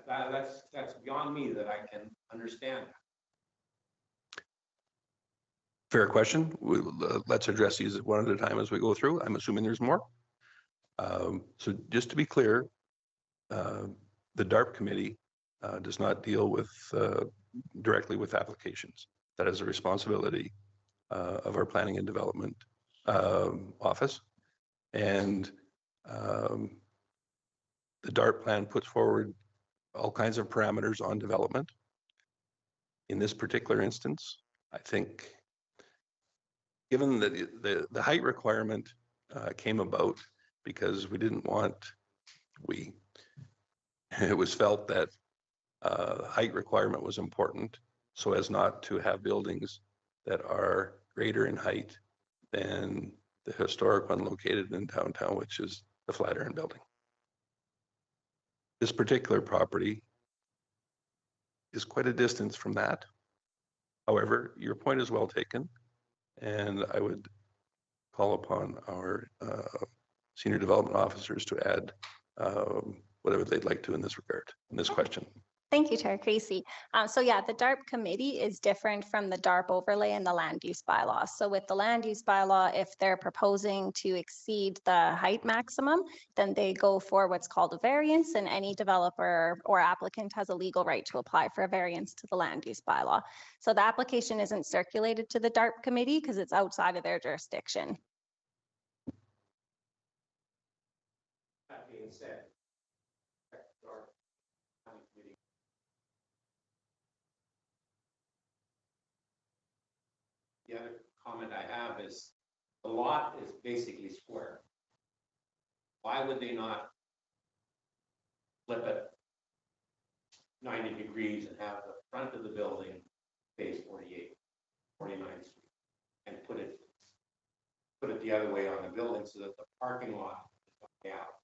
that's beyond me that I can understand that. Fair question. Let's address these one at a time as we go through. I'm assuming there's more. So just to be clear, the DARP committee does not deal with directly with applications. That is a responsibility of our planning and development office. And the DARP plan puts forward all kinds of parameters on development. In this particular instance, I think, given that the height requirement came about because we didn't want, it was felt that height requirement was important so as not to have buildings that are greater in height than the historic one located in downtown, which is the Flatiron Building. This particular property is quite a distance from that. However, your point is well taken, and I would call upon our senior development officers to add whatever they'd like to in this regard, in this question. Thank you, Chair Creasy. So yeah, the DARP committee is different from the DARP overlay and the land use bylaw. So with the land use bylaw, if they're proposing to exceed the height maximum, then they go for what's called a variance, and any developer or applicant has a legal right to apply for a variance to the land use bylaw. So the application isn't circulated to the DARP committee because it's outside of their jurisdiction. That being said, the other comment I have is the lot is basically square. Why would they not flip it 90 degrees and have the front of the building face 49th Street and put it the other way on the building so that the parking lot is out?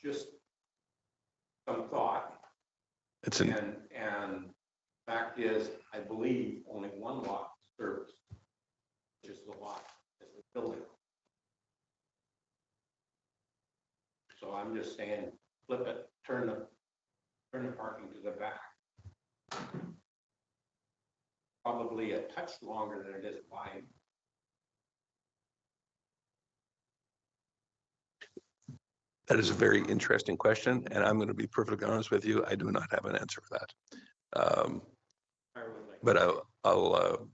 Just some thought. And fact is, I believe only one lot serves, which is the lot that's the building. So I'm just saying, flip it, turn the parking to the back. Probably a touch longer than it is wide. That is a very interesting question, and I'm going to be perfectly honest with you. I do not have an answer for that. I would like. But I'll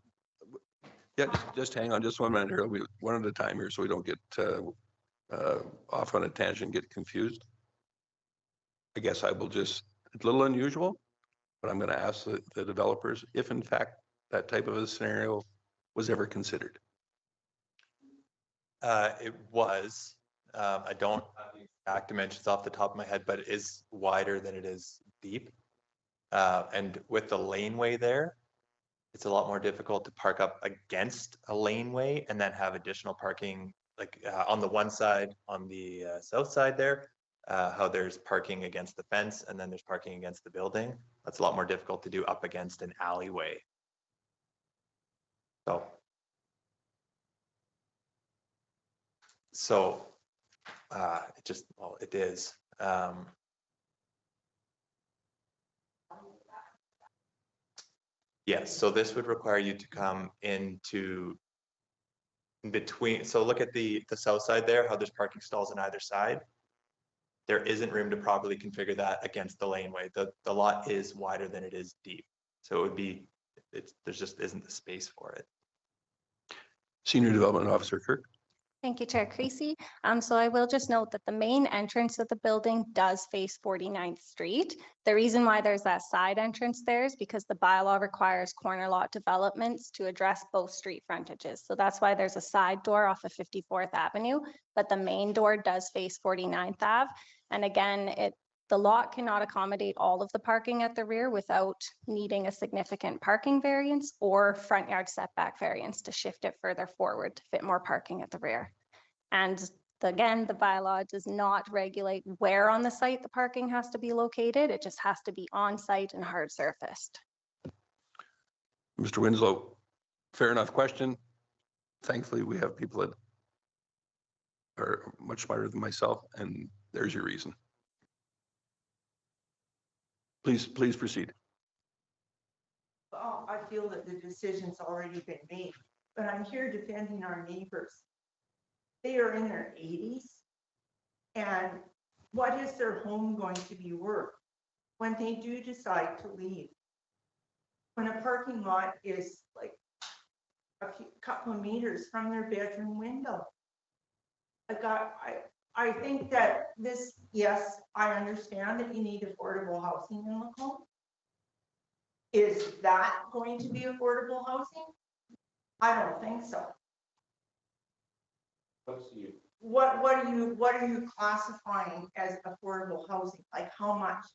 yeah, just hang on just 1 minute here. We'll be one at a time here so we don't get off on a tangent, get confused. I guess I will just, it's a little unusual, but I'm going to ask the developers if in fact that type of a scenario was ever considered. It was, I don't have the exact dimensions off the top of my head, but it is wider than it is deep. And with the laneway there, it's a lot more difficult to park up against a laneway and then have additional parking, like on the one side, on the south side there, how there's parking against the fence and then there's parking against the building. That's a lot more difficult to do up against an alleyway. So it just, well, it is. Yes, so this would require you to come into between, so look at the south side there, how there's parking stalls on either side. There isn't room to properly configure that against the laneway. The lot is wider than it is deep. So it would be, there's just isn't the space for it. Senior Development Officer Kirk. Thank you, Chair Creasy. So I will just note that the main entrance of the building does face 49th Street. The reason why there's that side entrance there is because the bylaw requires corner lot developments to address both street frontages. So that's why there's a side door off of 54th Avenue, but the main door does face 49th Ave. And again, the lot cannot accommodate all of the parking at the rear without needing a significant parking variance or front yard setback variance to shift it further forward to fit more parking at the rear. And again, the bylaw does not regulate where on the site the parking has to be located. It just has to be on site and hard surfaced. Mr. Winslow, fair enough question. Thankfully, we have people that are much smarter than myself, and there's your reason. Please proceed. Well, I feel that the decision's already been made, but I'm here defending our neighbors. They are in their 80s. And what is their home going to be worth when they do decide to leave? When a parking lot is like a couple of meters from their bedroom window. I think that this, yes, I understand that you need affordable housing in Lacombe. Is that going to be affordable housing? I don't think so. What are you classifying as affordable housing? Like how much?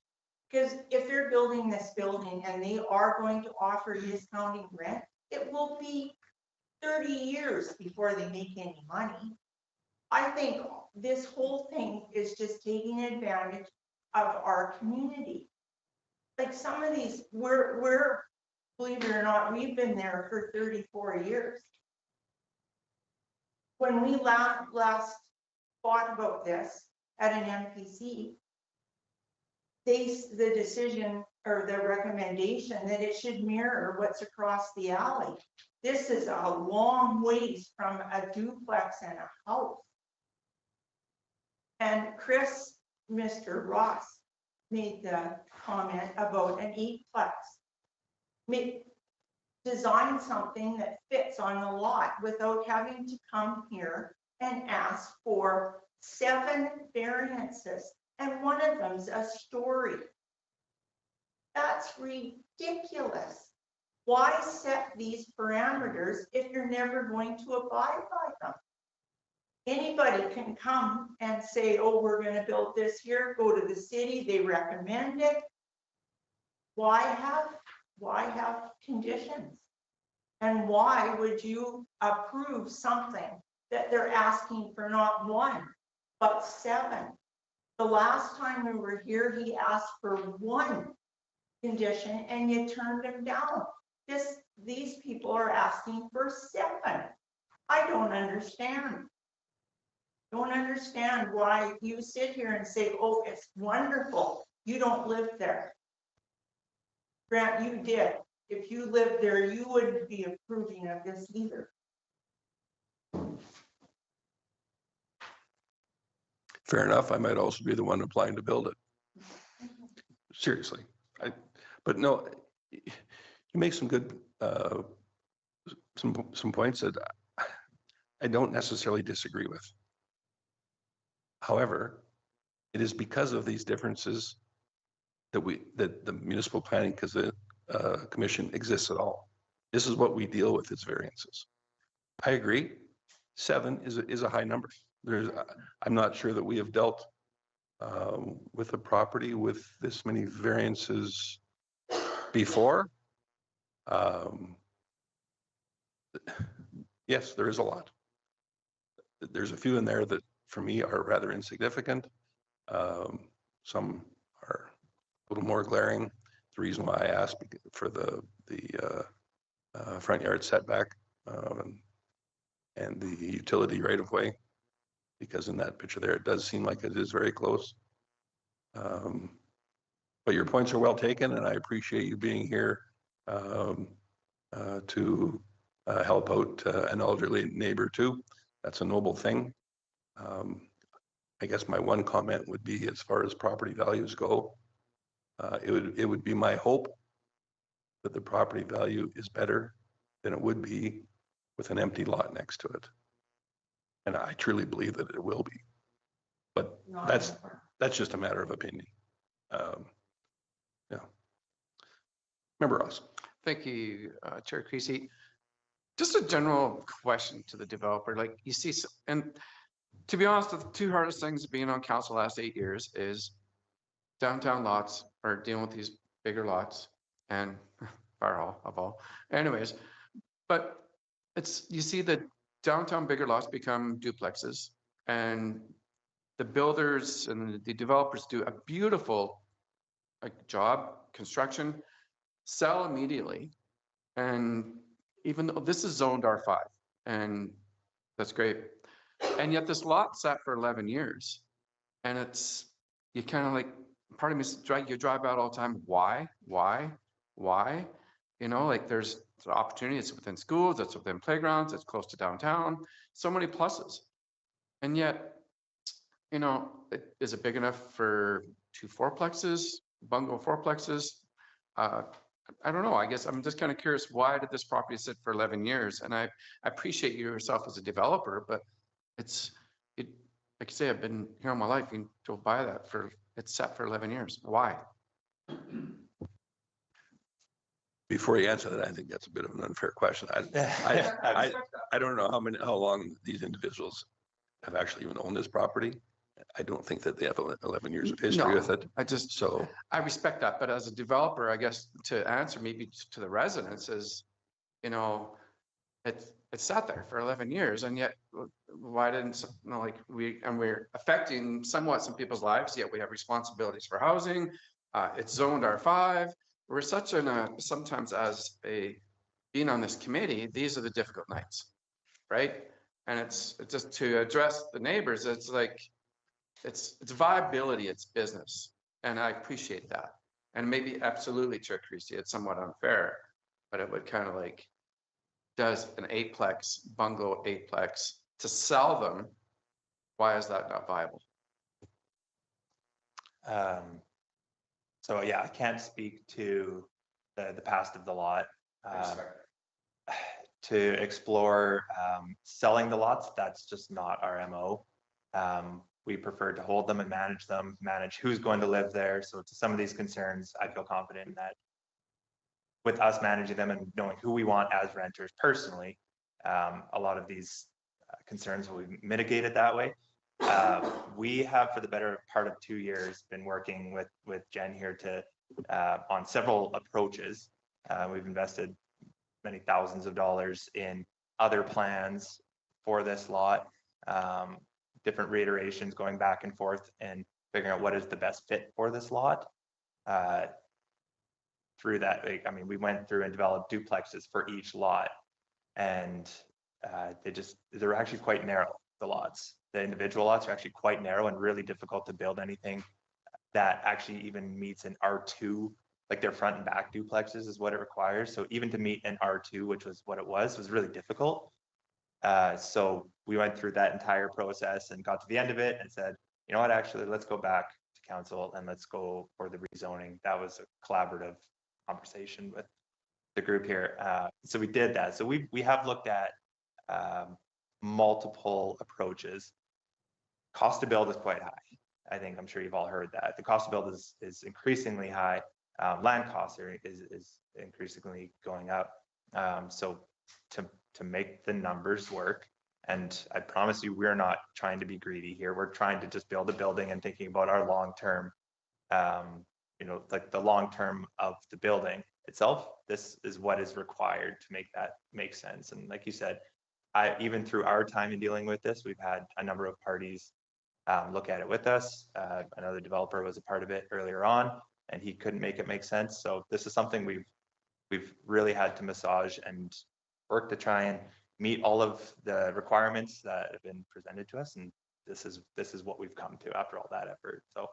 Because if they're building this building and they are going to offer discounting rent, it will be 30 years before they make any money. I think this whole thing is just taking advantage of our community. Like some of these, we're believe it or not, we've been there for 34 years. When we last thought about this at an MPC, the decision or the recommendation that it should mirror what's across the alley. This is a long ways from a duplex and a house. And Chris, Mr. Ross, made the comment about an 8-plex. Design something that fits on the lot without having to come here and ask for 7 variances, and one of them's a story. That's ridiculous. Why set these parameters if you're never going to abide by them? Anybody can come and say, oh, we're going to build this here, go to the city, they recommend it. Why have conditions? And why would you approve something that they're asking for not 1, but 7? The last time we were here, he asked for 1 condition and you turned him down. These people are asking for 7. I don't understand. Don't understand why you sit here and say, oh, it's wonderful. You don't live there. Grant, you did. If you lived there, you wouldn't be approving of this either. Fair enough. I might also be the one applying to build it. Seriously. But no, you make some good, some points that I don't necessarily disagree with. However, it is because of these differences that the municipal planning commission exists at all. This is what we deal with as variances. I agree. 7 is a high number. I'm not sure that we have dealt with a property with this many variances before. Yes, there is a lot. There's a few in there that for me are rather insignificant. Some are a little more glaring. The reason why I asked for the front yard setback and the utility right of way, because in that picture there, it does seem like it is very close. But your points are well taken, and I appreciate you being here to help out an elderly neighbor too. That's a noble thing. I guess my one comment would be, as far as property values go, it would be my hope that the property value is better than it would be with an empty lot next to it. And I truly believe that it will be. But that's just a matter of opinion. Yeah. Member Ross. Thank you, Chair Creasy. Just a general question to the developer, like you see, and to be honest, the 2 hardest things being on council the last 8 years is downtown lots, or dealing with these bigger lots, and fire hall of all. Anyways, but you see the downtown bigger lots become duplexes, and the builders and the developers do a beautiful job, construction, sell immediately. And even though this is zoned R5, and that's great. And yet this lot sat for 11 years. And you kind of like, part of me, you drive out all the time. Why? You know, like there's opportunity. It's within schools, it's within playgrounds, it's close to downtown, so many pluses. And yet, you know, is it big enough for 2 fourplexes, bungalow fourplexes? I don't know. I guess I'm just kind of curious, why did this property sit for 11 years? And I appreciate you yourself as a developer, but like you say, I've been here all my life. You can buy that it's set for 11 years. Why? Before you answer that, I think that's a bit of an unfair question. I don't know how long these individuals have actually even owned this property. I don't think that they have 11 years of history with it. I respect that, but as a developer, I guess to answer maybe to the residents is, you know, it sat there for 11 years, and yet why didn't, you know, like we're affecting somewhat some people's lives, yet we have responsibilities for housing. It's zoned R5. We're sometimes being on this committee, these are the difficult nights, right? And it's just to address the neighbors. It's like, it's viability, it's business. And I appreciate that. And maybe absolutely, Chair Creasy, it's somewhat unfair, but it would kind of like, does an 8-plex, bungalow 8-plex to sell them, why is that not viable? So yeah, I can't speak to the past of the lot. To explore selling the lots, that's just not our MO. We prefer to hold them and manage who's going to live there. So to some of these concerns, I feel confident that with us managing them and knowing who we want as renters personally, a lot of these concerns will be mitigated that way. We have, for the better part of 2 years, been working with Jen here on several approaches. We've invested many thousands of dollars in other plans for this lot, different reiterations, going back and forth and figuring out what is the best fit for this lot. Through that, I mean, we went through and developed duplexes for each lot, and they're actually quite narrow. the lots. The individual lots are actually quite narrow and really difficult to build anything that actually even meets an R2, like their front and back duplexes is what it requires. So even to meet an R2, which was what it was really difficult. So we went through that entire process and got to the end of it and said, you know what, actually, let's go back to council and let's go for the rezoning. That was a collaborative conversation with the group here. So we did that. So we have looked at multiple approaches. Cost to build is quite high. I think I'm sure you've all heard that. The cost to build is increasingly high. Land costs is increasingly going up. So to make the numbers work, and I promise you, we're not trying to be greedy here. We're trying to just build a building and thinking about our long term, like the long term of the building itself. This is what is required to make that make sense. And like you said, even through our time in dealing with this, we've had a number of parties look at it with us. Another developer was a part of it earlier on, and he couldn't make it make sense. So this is something we've really had to massage and work to try and meet all of the requirements that have been presented to us. And this is what we've come to after all that effort. So.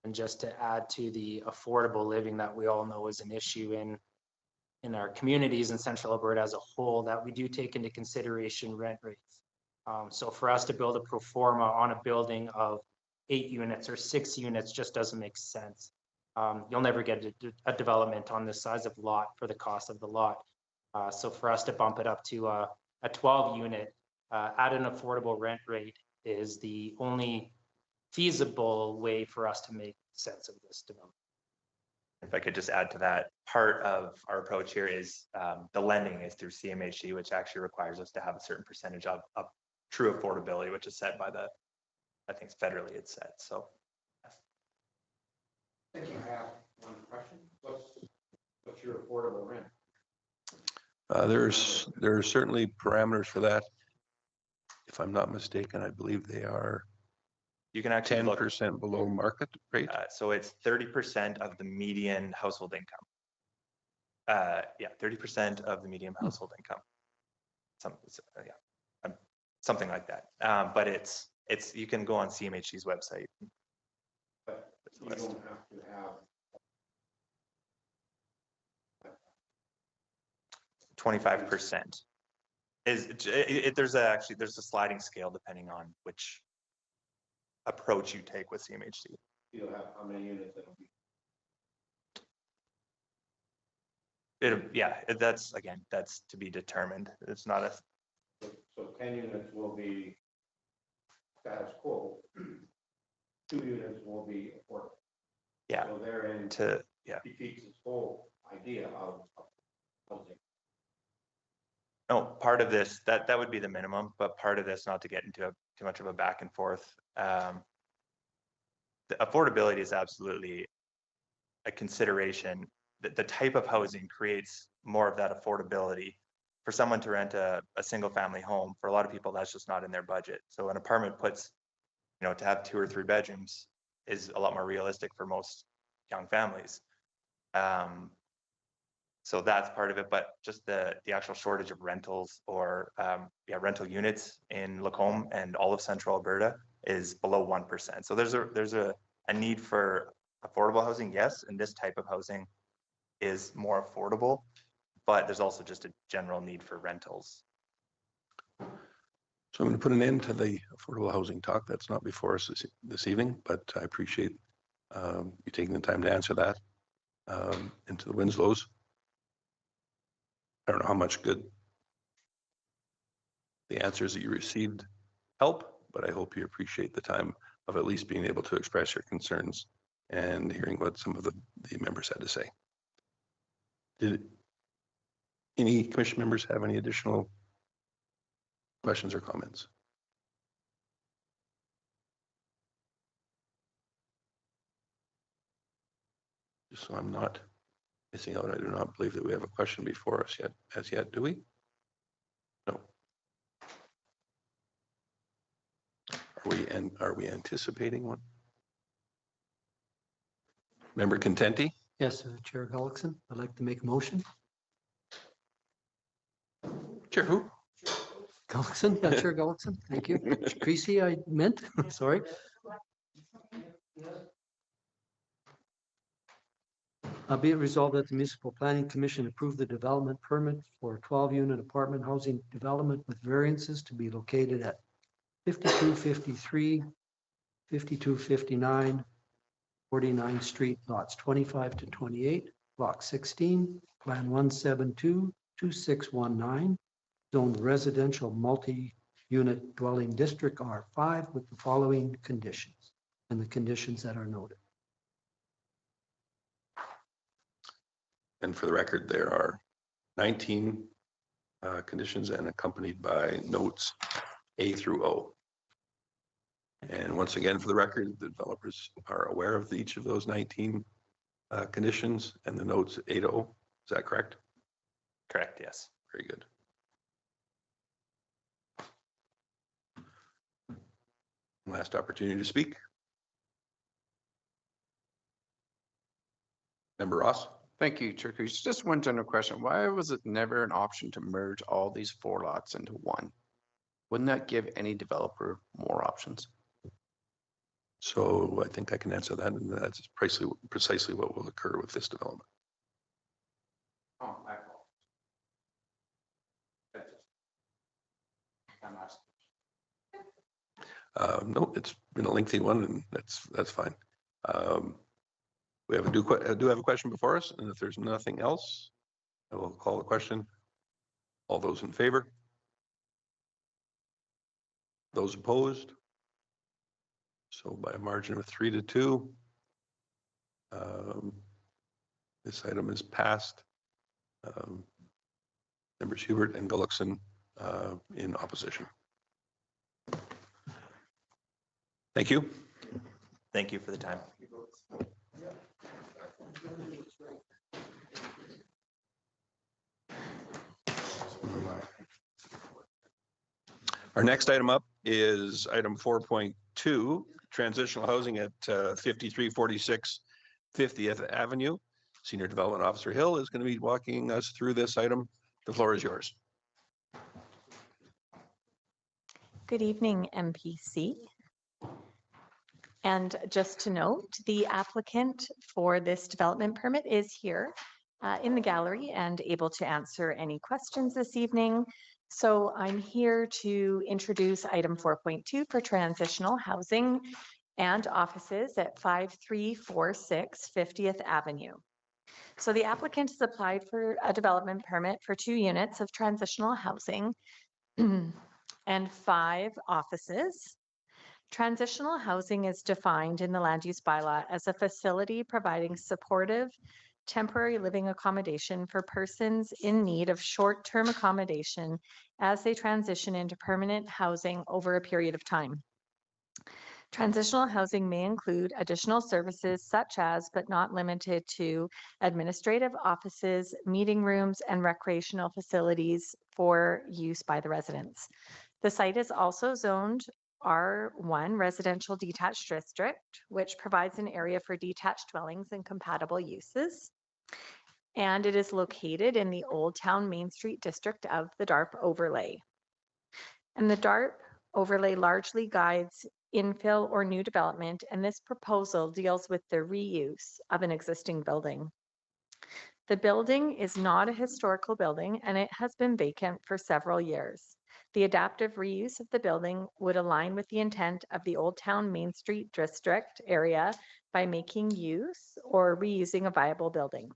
And just to add to the affordable living that we all know is an issue in our communities in Central Alberta as a whole, that we do take into consideration rent rates. So for us to build a pro forma on a building of 8 units or 6 units just doesn't make sense. You'll never get a development on this size of lot for the cost of the lot. So for us to bump it up to a 12 unit at an affordable rent rate is the only feasible way for us to make sense of this development. If I could just add to that, part of our approach here is the lending is through CMHC, which actually requires us to have a certain percentage of true affordability, which is set by I think federally it's set. So. I think I have one question. What's your affordable rent? There are certainly parameters for that. If I'm not mistaken, I believe they are You can actually look, 10% below market rate. so it's 30% of the median household income. 30% of the median household income. Something like that. But it's you can go on CMHC's website. But you don't have to have 25%. There's a sliding scale depending on which approach you take with CMHC. you'll have how many units it'll be. That's to be determined. It's not a. So 10 units will be status quo. 2 units will be affordable. Yeah. So therein defeats its whole idea of housing. No, part of this, that would be the minimum, but part of this, not to get into too much of a back and forth. The affordability is absolutely a consideration. The type of housing creates more of that affordability. For someone to rent a single family home, for a lot of people, that's just not in their budget. So an apartment puts, to have 2 or 3 bedrooms is a lot more realistic for most young families. So that's part of it, but just the actual shortage of rentals or rental units in Lacombe and all of Central Alberta is below 1%. So there's a need for affordable housing, yes, and this type of housing is more affordable, but there's also just a general need for rentals. So I'm going to put an end to the affordable housing talk. That's not before us this evening, but I appreciate you taking the time to answer that. Into the Winslows. I don't know how much good the answers that you received help, but I hope you appreciate the time of at least being able to express your concerns and hearing what some of the members had to say. Did any commission members have any additional questions or comments? Just so I'm not missing out, I do not believe that we have a question before us as yet, do we? No. Are we anticipating one? Member Contenti? Yes, Chair Gullickson, I'd like to make a motion. Chair who? Gullickson, yeah, Chair Gullickson, thank you. Creasy, I meant, sorry. Be it resolved that the Municipal Planning Commission approve the development permit for a 12-unit apartment housing development with variances to be located at 5253, 5259, 49th Street, lots 25 to 28, block 16, plan 1722619, zoned residential multi-unit dwelling district R5 with the following conditions and the conditions that are noted. And for the record, there are 19 conditions and accompanied by notes A through O. And once again, for the record, the developers are aware of each of those 19 conditions and the notes A to O. Is that correct? Correct, yes. Very good. Last opportunity to speak. Member Ross? Thank you, Chair Creasy. Just one general question. Why was it never an option to merge all these 4 lots into one? Wouldn't that give any developer more options? So I think I can answer that, and that's precisely what will occur with this development. Oh, my fault. I'm asking. No, it's been a lengthy one, and that's fine. We have do have a question before us, and if there's nothing else, I will call the question. All those in favor? Those opposed? So by a margin of 3 to 2, this item is passed. Members Hubert and Gullickson in opposition. Thank you. Thank you for the time. Our next item up is item 4.2, transitional housing at 5346 50th Avenue. Senior Development Officer Hill is going to be walking us through this item. The floor is yours. Good evening, MPC. And just to note, the applicant for this development permit is here in the gallery and able to answer any questions this evening. So I'm here to introduce item 4.2 for transitional housing and offices at 5346 50th Avenue. So the applicant has applied for a development permit for 2 units of transitional housing and 5 offices. Transitional housing is defined in the land use bylaw as a facility providing supportive temporary living accommodation for persons in need of short-term accommodation as they transition into permanent housing over a period of time. Transitional housing may include additional services such as, but not limited to, administrative offices, meeting rooms, and recreational facilities for use by the residents. The site is also zoned R1 Residential Detached District, which provides an area for detached dwellings and compatible uses. And it is located in the Old Town Main Street district of the DARP overlay. And the DARP overlay largely guides infill or new development, and this proposal deals with the reuse of an existing building. The building is not a historical building, and it has been vacant for several years. The adaptive reuse of the building would align with the intent of the Old Town Main Street district area by making use or reusing a viable building.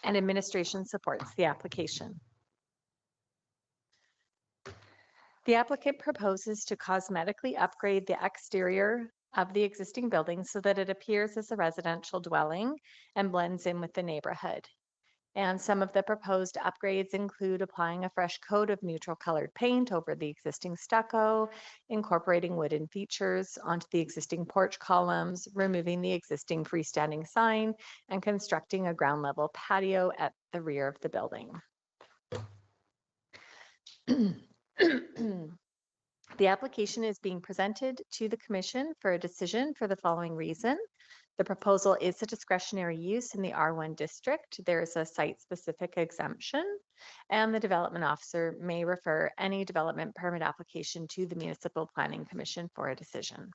And administration supports the application. The applicant proposes to cosmetically upgrade the exterior of the existing building so that it appears as a residential dwelling and blends in with the neighborhood. And some of the proposed upgrades include applying a fresh coat of neutral colored paint over the existing stucco, incorporating wooden features onto the existing porch columns, removing the existing freestanding sign, and constructing a ground level patio at the rear of the building. The application is being presented to the Commission for a decision for the following reason. The proposal is a discretionary use in the R1 district. There is a site-specific exemption, and the development officer may refer any development permit application to the Municipal Planning Commission for a decision.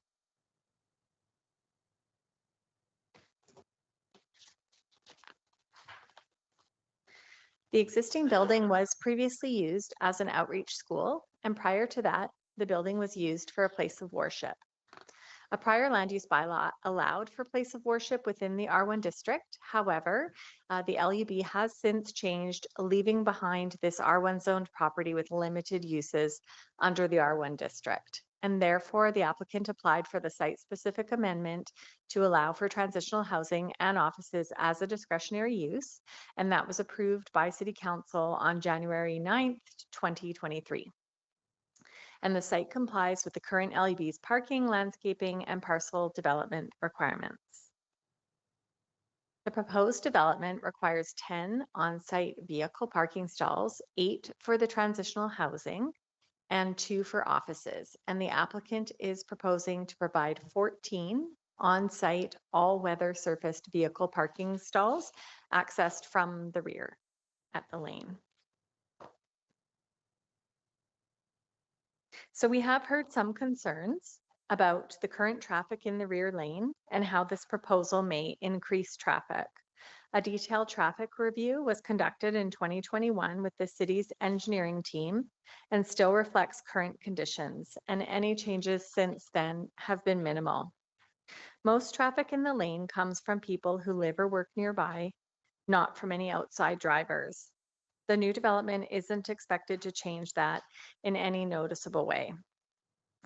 The existing building was previously used as an outreach school, and prior to that, the building was used for a place of worship. A prior land use bylaw allowed for place of worship within the R1 district. However, the LUB has since changed, leaving behind this R1 zoned property with limited uses under the R1 district. And therefore, the applicant applied for the site-specific amendment to allow for transitional housing and offices as a discretionary use, and that was approved by City Council on January 9th, 2023. And the site complies with the current LUB's parking, landscaping, and parcel development requirements. The proposed development requires 10 on-site vehicle parking stalls, 8 for the transitional housing, and 2 for offices. And the applicant is proposing to provide 14 on-site all-weather surfaced vehicle parking stalls accessed from the rear at the lane. So we have heard some concerns about the current traffic in the rear lane and how this proposal may increase traffic. A detailed traffic review was conducted in 2021 with the city's engineering team and still reflects current conditions, and any changes since then have been minimal. Most traffic in the lane comes from people who live or work nearby, not from any outside drivers. The new development isn't expected to change that in any noticeable way.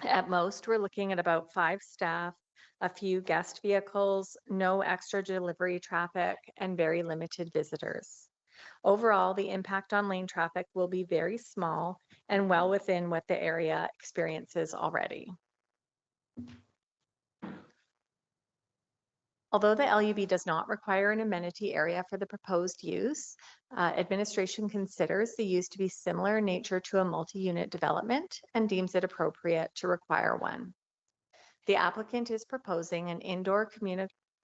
At most, we're looking at about 5 staff, a few guest vehicles, no extra delivery traffic, and very limited visitors. Overall, the impact on lane traffic will be very small and well within what the area experiences already. Although the LUB does not require an amenity area for the proposed use, administration considers the use to be similar in nature to a multi-unit development and deems it appropriate to require one. The applicant is proposing an indoor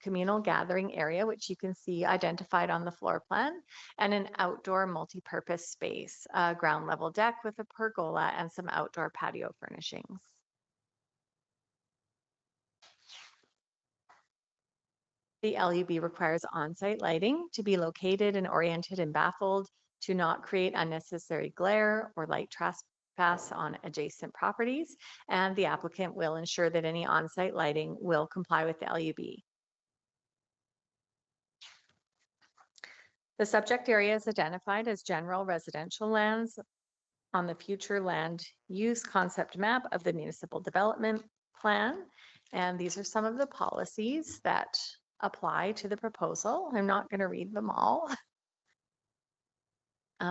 communal gathering area, which you can see identified on the floor plan, and an outdoor multi-purpose space, a ground level deck with a pergola and some outdoor patio furnishings. The LUB requires on-site lighting to be located and oriented and baffled to not create unnecessary glare or light trespass on adjacent properties, and the applicant will ensure that any on-site lighting will comply with the LUB. The subject area is identified as general residential lands on the future land use concept map of the municipal development plan, and these are some of the policies that apply to the proposal. I'm not going to read them all,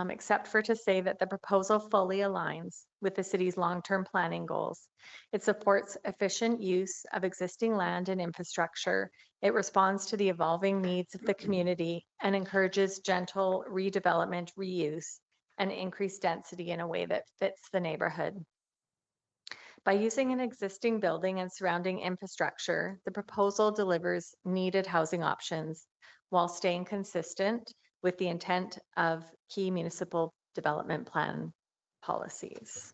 except for to say that the proposal fully aligns with the city's long-term planning goals. It supports efficient use of existing land and infrastructure. It responds to the evolving needs of the community and encourages gentle redevelopment, reuse, and increased density in a way that fits the neighborhood. By using an existing building and surrounding infrastructure, the proposal delivers needed housing options while staying consistent with the intent of key municipal development plan policies.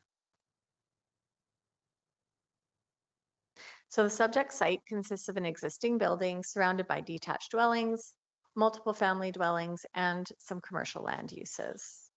So the subject site consists of an existing building surrounded by detached dwellings, multiple family dwellings, and some commercial land uses.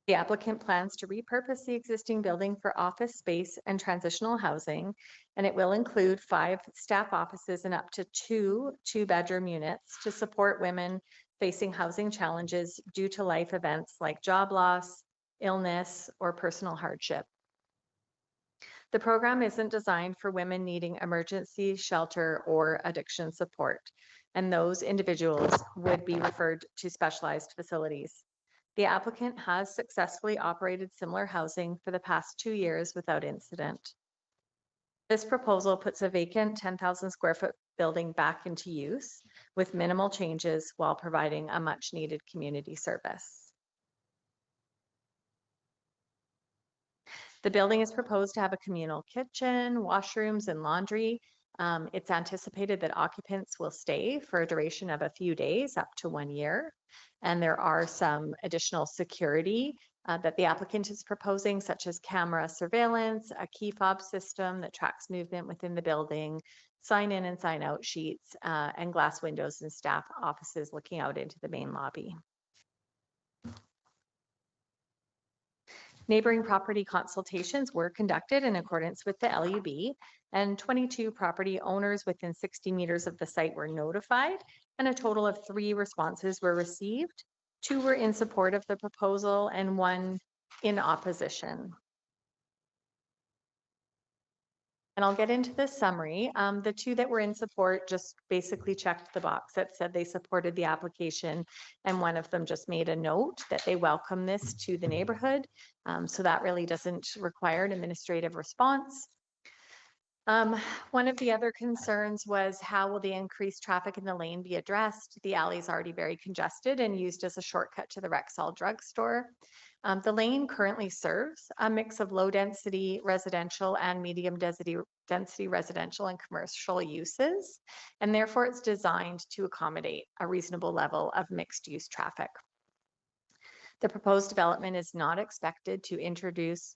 The applicant plans to repurpose the existing building for office space and transitional housing, and it will include 5 staff offices and up to 2 two-bedroom units to support women facing housing challenges due to life events like job loss, illness, or personal hardship. The program isn't designed for women needing emergency shelter or addiction support, and those individuals would be referred to specialized facilities. The applicant has successfully operated similar housing for the past 2 years without incident. This proposal puts a vacant 10,000 square foot building back into use with minimal changes while providing a much needed community service. The building is proposed to have a communal kitchen, washrooms, and laundry. It's anticipated that occupants will stay for a duration of a few days, up to 1 year. And there are some additional security that the applicant is proposing, such as camera surveillance, a key fob system that tracks movement within the building, sign in and sign out sheets, and glass windows and staff offices looking out into the main lobby. Neighboring property consultations were conducted in accordance with the LUB, and 22 property owners within 60 meters of the site were notified, and a total of 3 responses were received. 2 were in support of the proposal and 1 in opposition. And I'll get into the summary. The 2 that were in support just basically checked the box that said they supported the application, and one of them just made a note that they welcome this to the neighborhood. So that really doesn't require an administrative response. One of the other concerns was how will the increased traffic in the lane be addressed? The alley is already very congested and used as a shortcut to the Rexall drugstore. The lane currently serves a mix of low density residential and medium density residential and commercial uses, and therefore it's designed to accommodate a reasonable level of mixed use traffic. The proposed development is not expected to introduce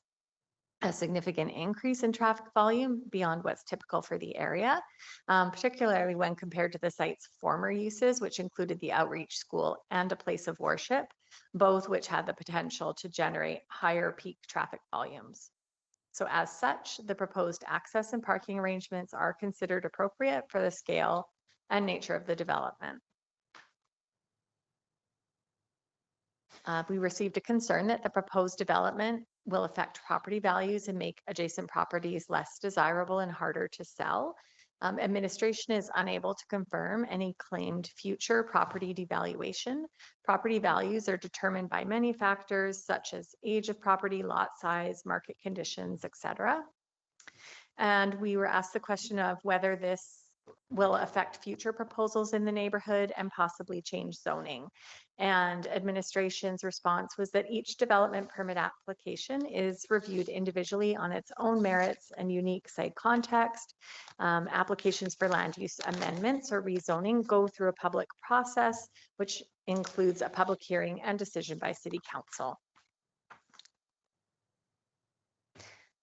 a significant increase in traffic volume beyond what's typical for the area, particularly when compared to the site's former uses, which included the outreach school and a place of worship, both which had the potential to generate higher peak traffic volumes. So as such, the proposed access and parking arrangements are considered appropriate for the scale and nature of the development. We received a concern that the proposed development will affect property values and make adjacent properties less desirable and harder to sell. Administration is unable to confirm any claimed future property devaluation. Property values are determined by many factors such as age of property, lot size, market conditions, etc. And we were asked the question of whether this will affect future proposals in the neighborhood and possibly change zoning. And administration's response was that each development permit application is reviewed individually on its own merits and unique site context. Applications for land use amendments or rezoning go through a public process, which includes a public hearing and decision by City Council.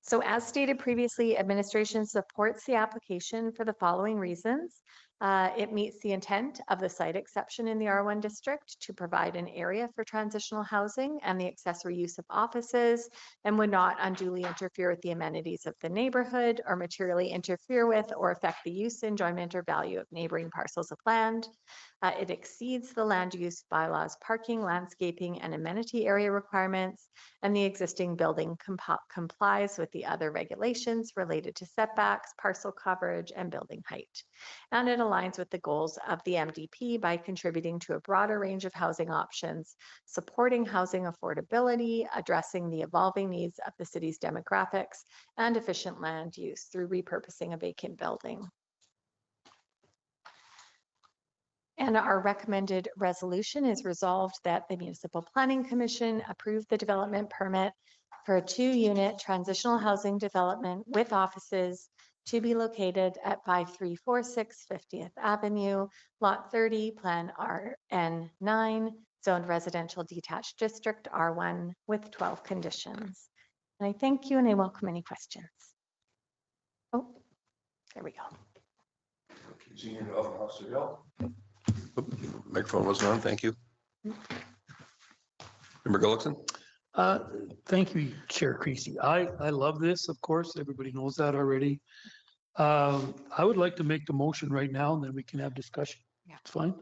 So as stated previously, administration supports the application for the following reasons. It meets the intent of the site exception in the R1 district to provide an area for transitional housing and the accessory use of offices, and would not unduly interfere with the amenities of the neighborhood or materially interfere with or affect the use, enjoyment, or value of neighboring parcels of land. It exceeds the land use bylaws, parking, landscaping, and amenity area requirements, and the existing building complies with the other regulations related to setbacks, parcel coverage, and building height. And it aligns with the goals of the MDP by contributing to a broader range of housing options, supporting housing affordability, addressing the evolving needs of the city's demographics, and efficient land use through repurposing a vacant building. And our recommended resolution is resolved that the Municipal Planning Commission approve the development permit for a 2-unit transitional housing development with offices to be located at 5346 50th Avenue, Lot 30, Plan RN9, Zoned Residential Detached District R1 with 12 conditions. And I thank you and I welcome any questions. Oh, there we go. Microphone wasn't on, thank you. Member Gullickson? Thank you, Chair Creasy. I love this, of course, everybody knows that already. I would like to make the motion right now and then we can have discussion. Yeah. It's fine.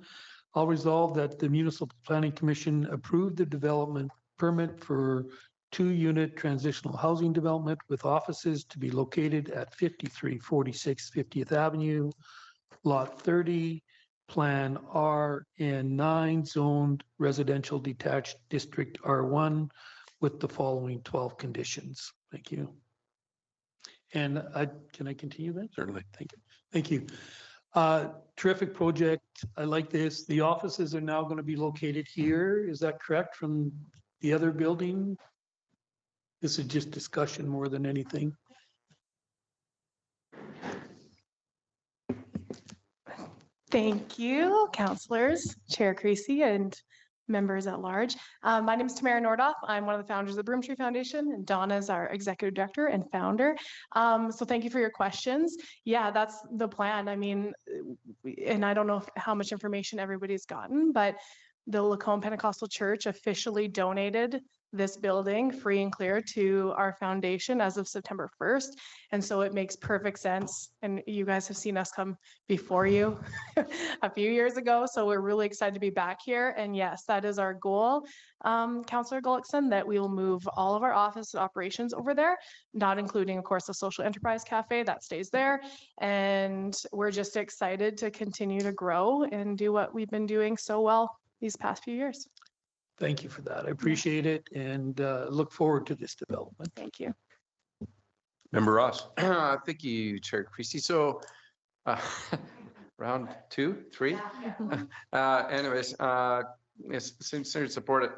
I'll resolve that the Municipal Planning Commission approve the development permit for 2-unit transitional housing development with offices to be located at 5346 50th Avenue, Lot 30, Plan RN9, Zoned Residential Detached District R1 with the following 12 conditions. Thank you. And can I continue then? Certainly. Thank you. Thank you. Terrific project. I like this. The offices are now going to be located here. Is that correct from the other building? This is just discussion more than anything. Thank you, councilors, Chair Creasy, and members at large. My name is Tamara Nordoff. I'm one of the founders of the Broomtree Foundation, and Donna is our executive director and founder. So thank you for your questions. Yeah, that's the plan. I mean, and I don't know how much information everybody's gotten, but the Lacombe Pentecostal Church officially donated this building free and clear to our foundation as of September 1st. And so it makes perfect sense. And you guys have seen us come before you a few years ago. So we're really excited to be back here. And yes, that is our goal, Councillor Gullickson, that we will move all of our office operations over there, not including, of course, the Social Enterprise Cafe that stays there. And we're just excited to continue to grow and do what we've been doing so well these past few years. Thank you for that. I appreciate it and look forward to this development. Thank you. Member Ross. Thank you, Chair Creasy. So round 2, 3. Anyways, yes, sincere support it.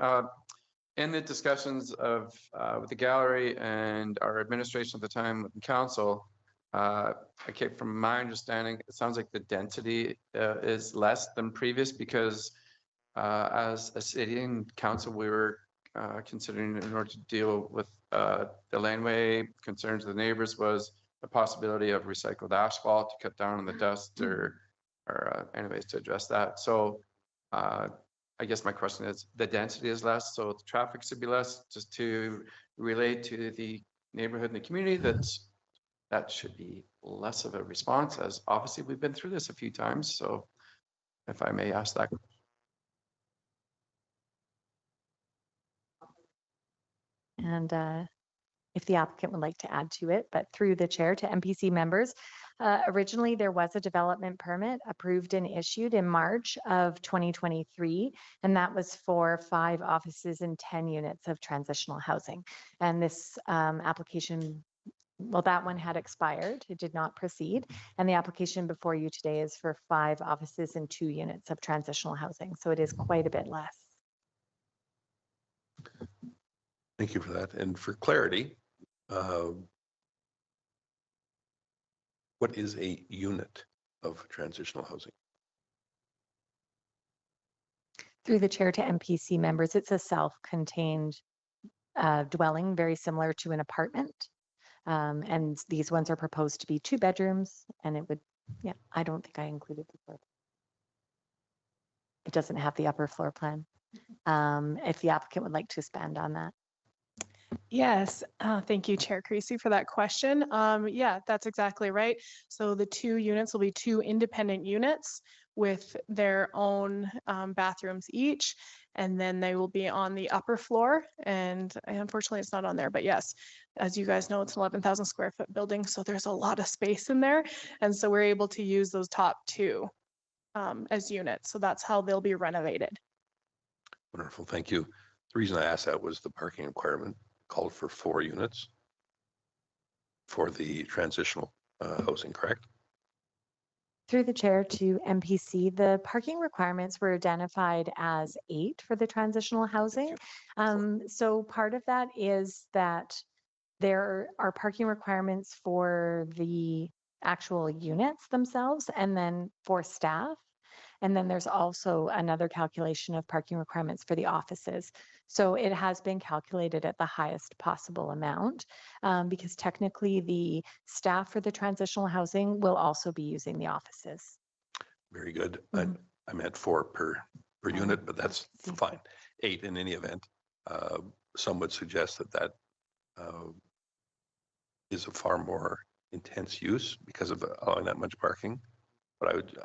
In the discussions of with the gallery and our administration at the time with the council, okay, from my understanding, it sounds like the density is less than previous because as a city and council, we were considering in order to deal with the laneway concerns of the neighbors was the possibility of recycled asphalt to cut down on the dust or anyways to address that. So I guess my question is the density is less, so the traffic should be less, just to relate to the neighborhood and the community that should be less of a response, as obviously we've been through this a few times. So if I may ask that. And if the applicant would like to add to it, but through the chair to MPC members, originally there was a development permit approved and issued in March of 2023, and that was for 5 offices and 10 units of transitional housing. And this application, well, that one had expired. It did not proceed. And the application before you today is for 5 offices and 2 units of transitional housing. So it is quite a bit less. Thank you for that. And for clarity, what is a unit of transitional housing? Through the chair to MPC members, it's a self-contained dwelling, very similar to an apartment. And these ones are proposed to be 2 bedrooms, and it would, yeah, I don't think I included the floor. It doesn't have the upper floor plan. If the applicant would like to expand on that. Yes, thank you, Chair Creasy, for that question. Yeah, that's exactly right. So the 2 units will be 2 independent units with their own bathrooms each, and then they will be on the upper floor. And unfortunately, it's not on there, but yes, as you guys know, it's an 11,000 square foot building, so there's a lot of space in there. And so we're able to use those top 2 as units. So that's how they'll be renovated. Wonderful, thank you. The reason I asked that was the parking requirement called for 4 units for the transitional housing, correct? Through the chair to MPC, the parking requirements were identified as 8 for the transitional housing. So part of that is that there are parking requirements for the actual units themselves and then for staff. And then there's also another calculation of parking requirements for the offices. So it has been calculated at the highest possible amount because technically the staff for the transitional housing will also be using the offices. Very good. I meant 4 per unit, but that's fine. 8 in any event. Some would suggest that is a far more intense use because of allowing that much parking. But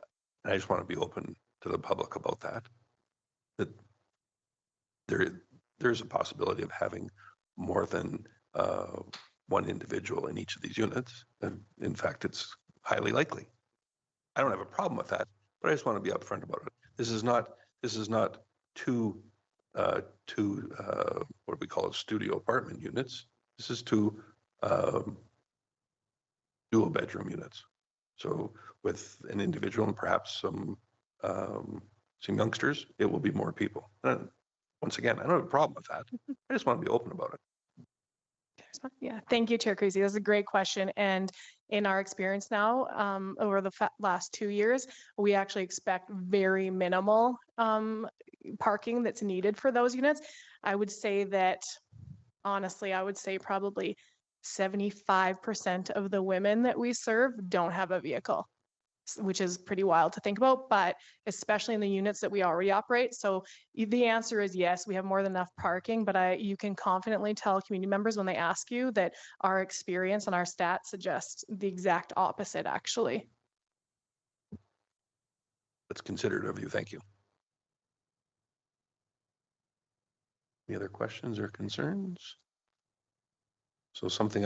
I just want to be open to the public about that there's a possibility of having more than 1 individual in each of these units. And in fact, it's highly likely. I don't have a problem with that, but I just want to be upfront about it. This is not 2 what we call it, studio apartment units. This is 2 dual bedroom units. So with an individual and perhaps some youngsters, it will be more people. And once again, I don't have a problem with that. I just want to be open about it. Yeah, thank you, Chair Creasy. That's a great question. And in our experience now, over the last 2 years, we actually expect very minimal parking that's needed for those units. I would say that, honestly, I would say probably 75% of the women that we serve don't have a vehicle, which is pretty wild to think about, but especially in the units that we already operate. So the answer is yes, we have more than enough parking, but you can confidently tell community members when they ask you that our experience and our stats suggest the exact opposite, actually. That's considerate of you. Thank you. Any other questions or concerns? So something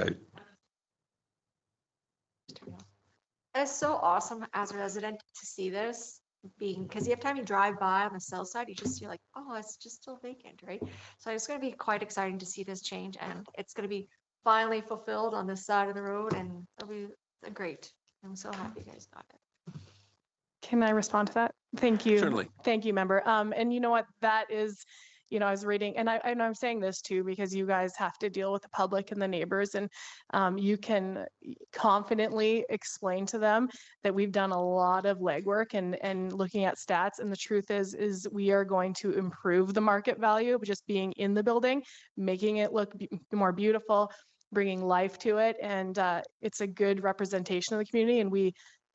It's so awesome as a resident to see this being, because every time you drive by on the south side, you're like, oh, it's just still vacant, right? So it's going to be quite exciting to see this change, and it's going to be finally fulfilled on this side of the road, and it'll be great. I'm so happy you guys got it. Can I respond to that? Thank you. Certainly. Thank you, member. And you know what, that is, you know, I was reading, and I'm saying this too, because you guys have to deal with the public and the neighbors, and you can confidently explain to them that we've done a lot of legwork and looking at stats. And the truth is we are going to improve the market value of just being in the building, making it look more beautiful, bringing life to it. And it's a good representation of the community. And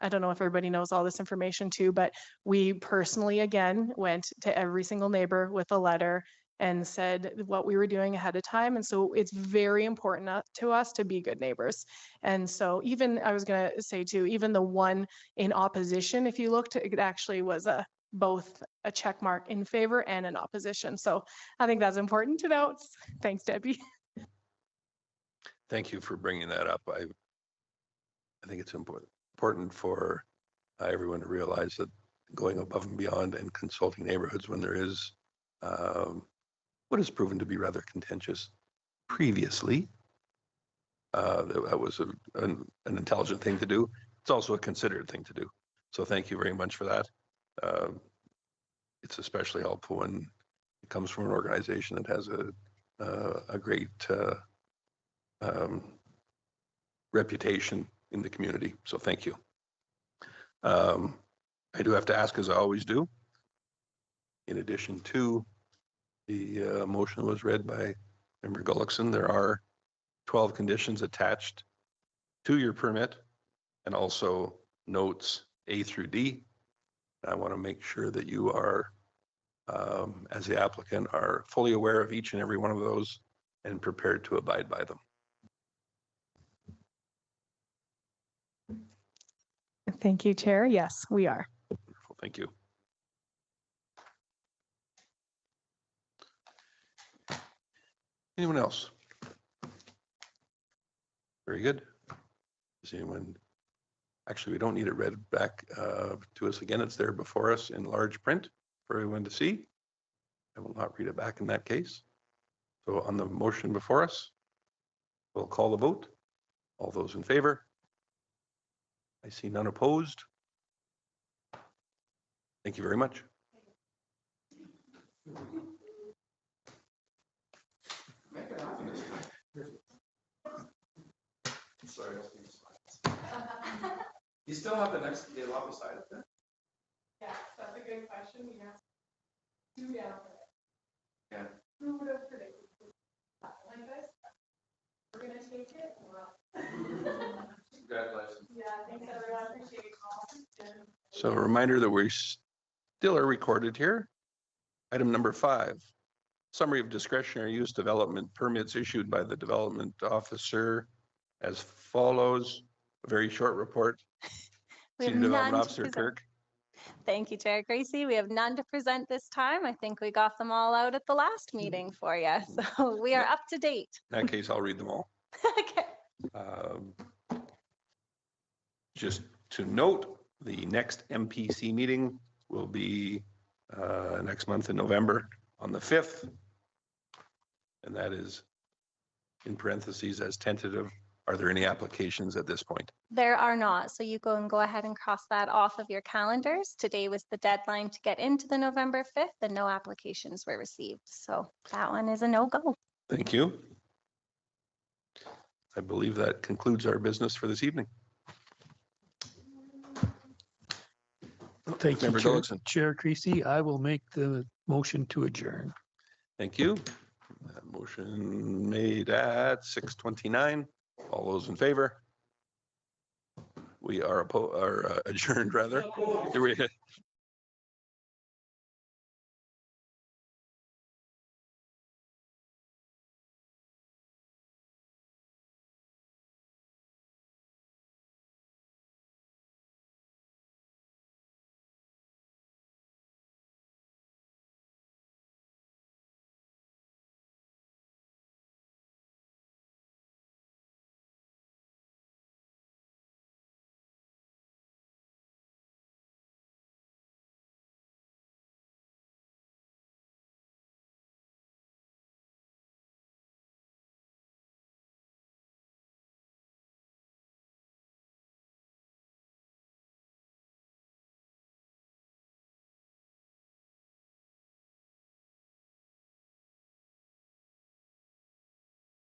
I don't know if everybody knows all this information too, but we personally, again, went to every single neighbor with a letter and said what we were doing ahead of time. And so it's very important to us to be good neighbors. And so even, I was going to say too, even the one in opposition, if you looked, it actually was both a check mark in favor and an opposition. So I think that's important to note. Thanks, Debbie. Thank you for bringing that up. I think it's important for everyone to realize that going above and beyond and consulting neighborhoods when there is what has proven to be rather contentious previously, that was an intelligent thing to do. It's also a considerate thing to do. So thank you very much for that. It's especially helpful when it comes from an organization that has a great reputation in the community. So thank you. I do have to ask, as I always do, in addition to the motion was read by Member Gullickson, there are 12 conditions attached to your permit and also notes A through D. I want to make sure that you are, as the applicant, are fully aware of each and every one of those and prepared to abide by them. Thank you, Chair. Yes, we are. Wonderful. Thank you. Anyone else? Very good. Does anyone? Actually, we don't need it read back to us again. It's there before us in large print for everyone to see. I will not read it back in that case. So on the motion before us, we'll call the vote. All those in favor? I see none opposed. Thank you very much. Sorry. You still have the next day lot beside it then? Yeah, that's a good question. We have two down. Yeah. Who would have predicted like this? We're gonna take it. Congratulations. Yeah, thanks everyone. Appreciate it. So a reminder that we still are recorded here. Item number 5, summary of discretionary use development permits issued by the development officer as follows. A very short report. We have Senior none Development to Officer present. Kirk. Thank you, Chair Gracie. We have none to present this time. I think we got them all out at the last meeting for you. So we are up to date. In that case, I'll read them all. Okay. Just to note, the next MPC meeting will be next month in November on the 5th. And that is in parentheses as tentative. Are there any applications at this point? There are not. So you go ahead and cross that off of your calendars. Today was the deadline to get into the November 5th and no applications were received. So that one is a no-go. Thank you. I believe that concludes our business for this evening. Thank you, Member Chair, Gullikson. Chair Creasy. I will make the motion to adjourn. Thank you. That motion made at 6:29. All those in favor? We are adjourned rather.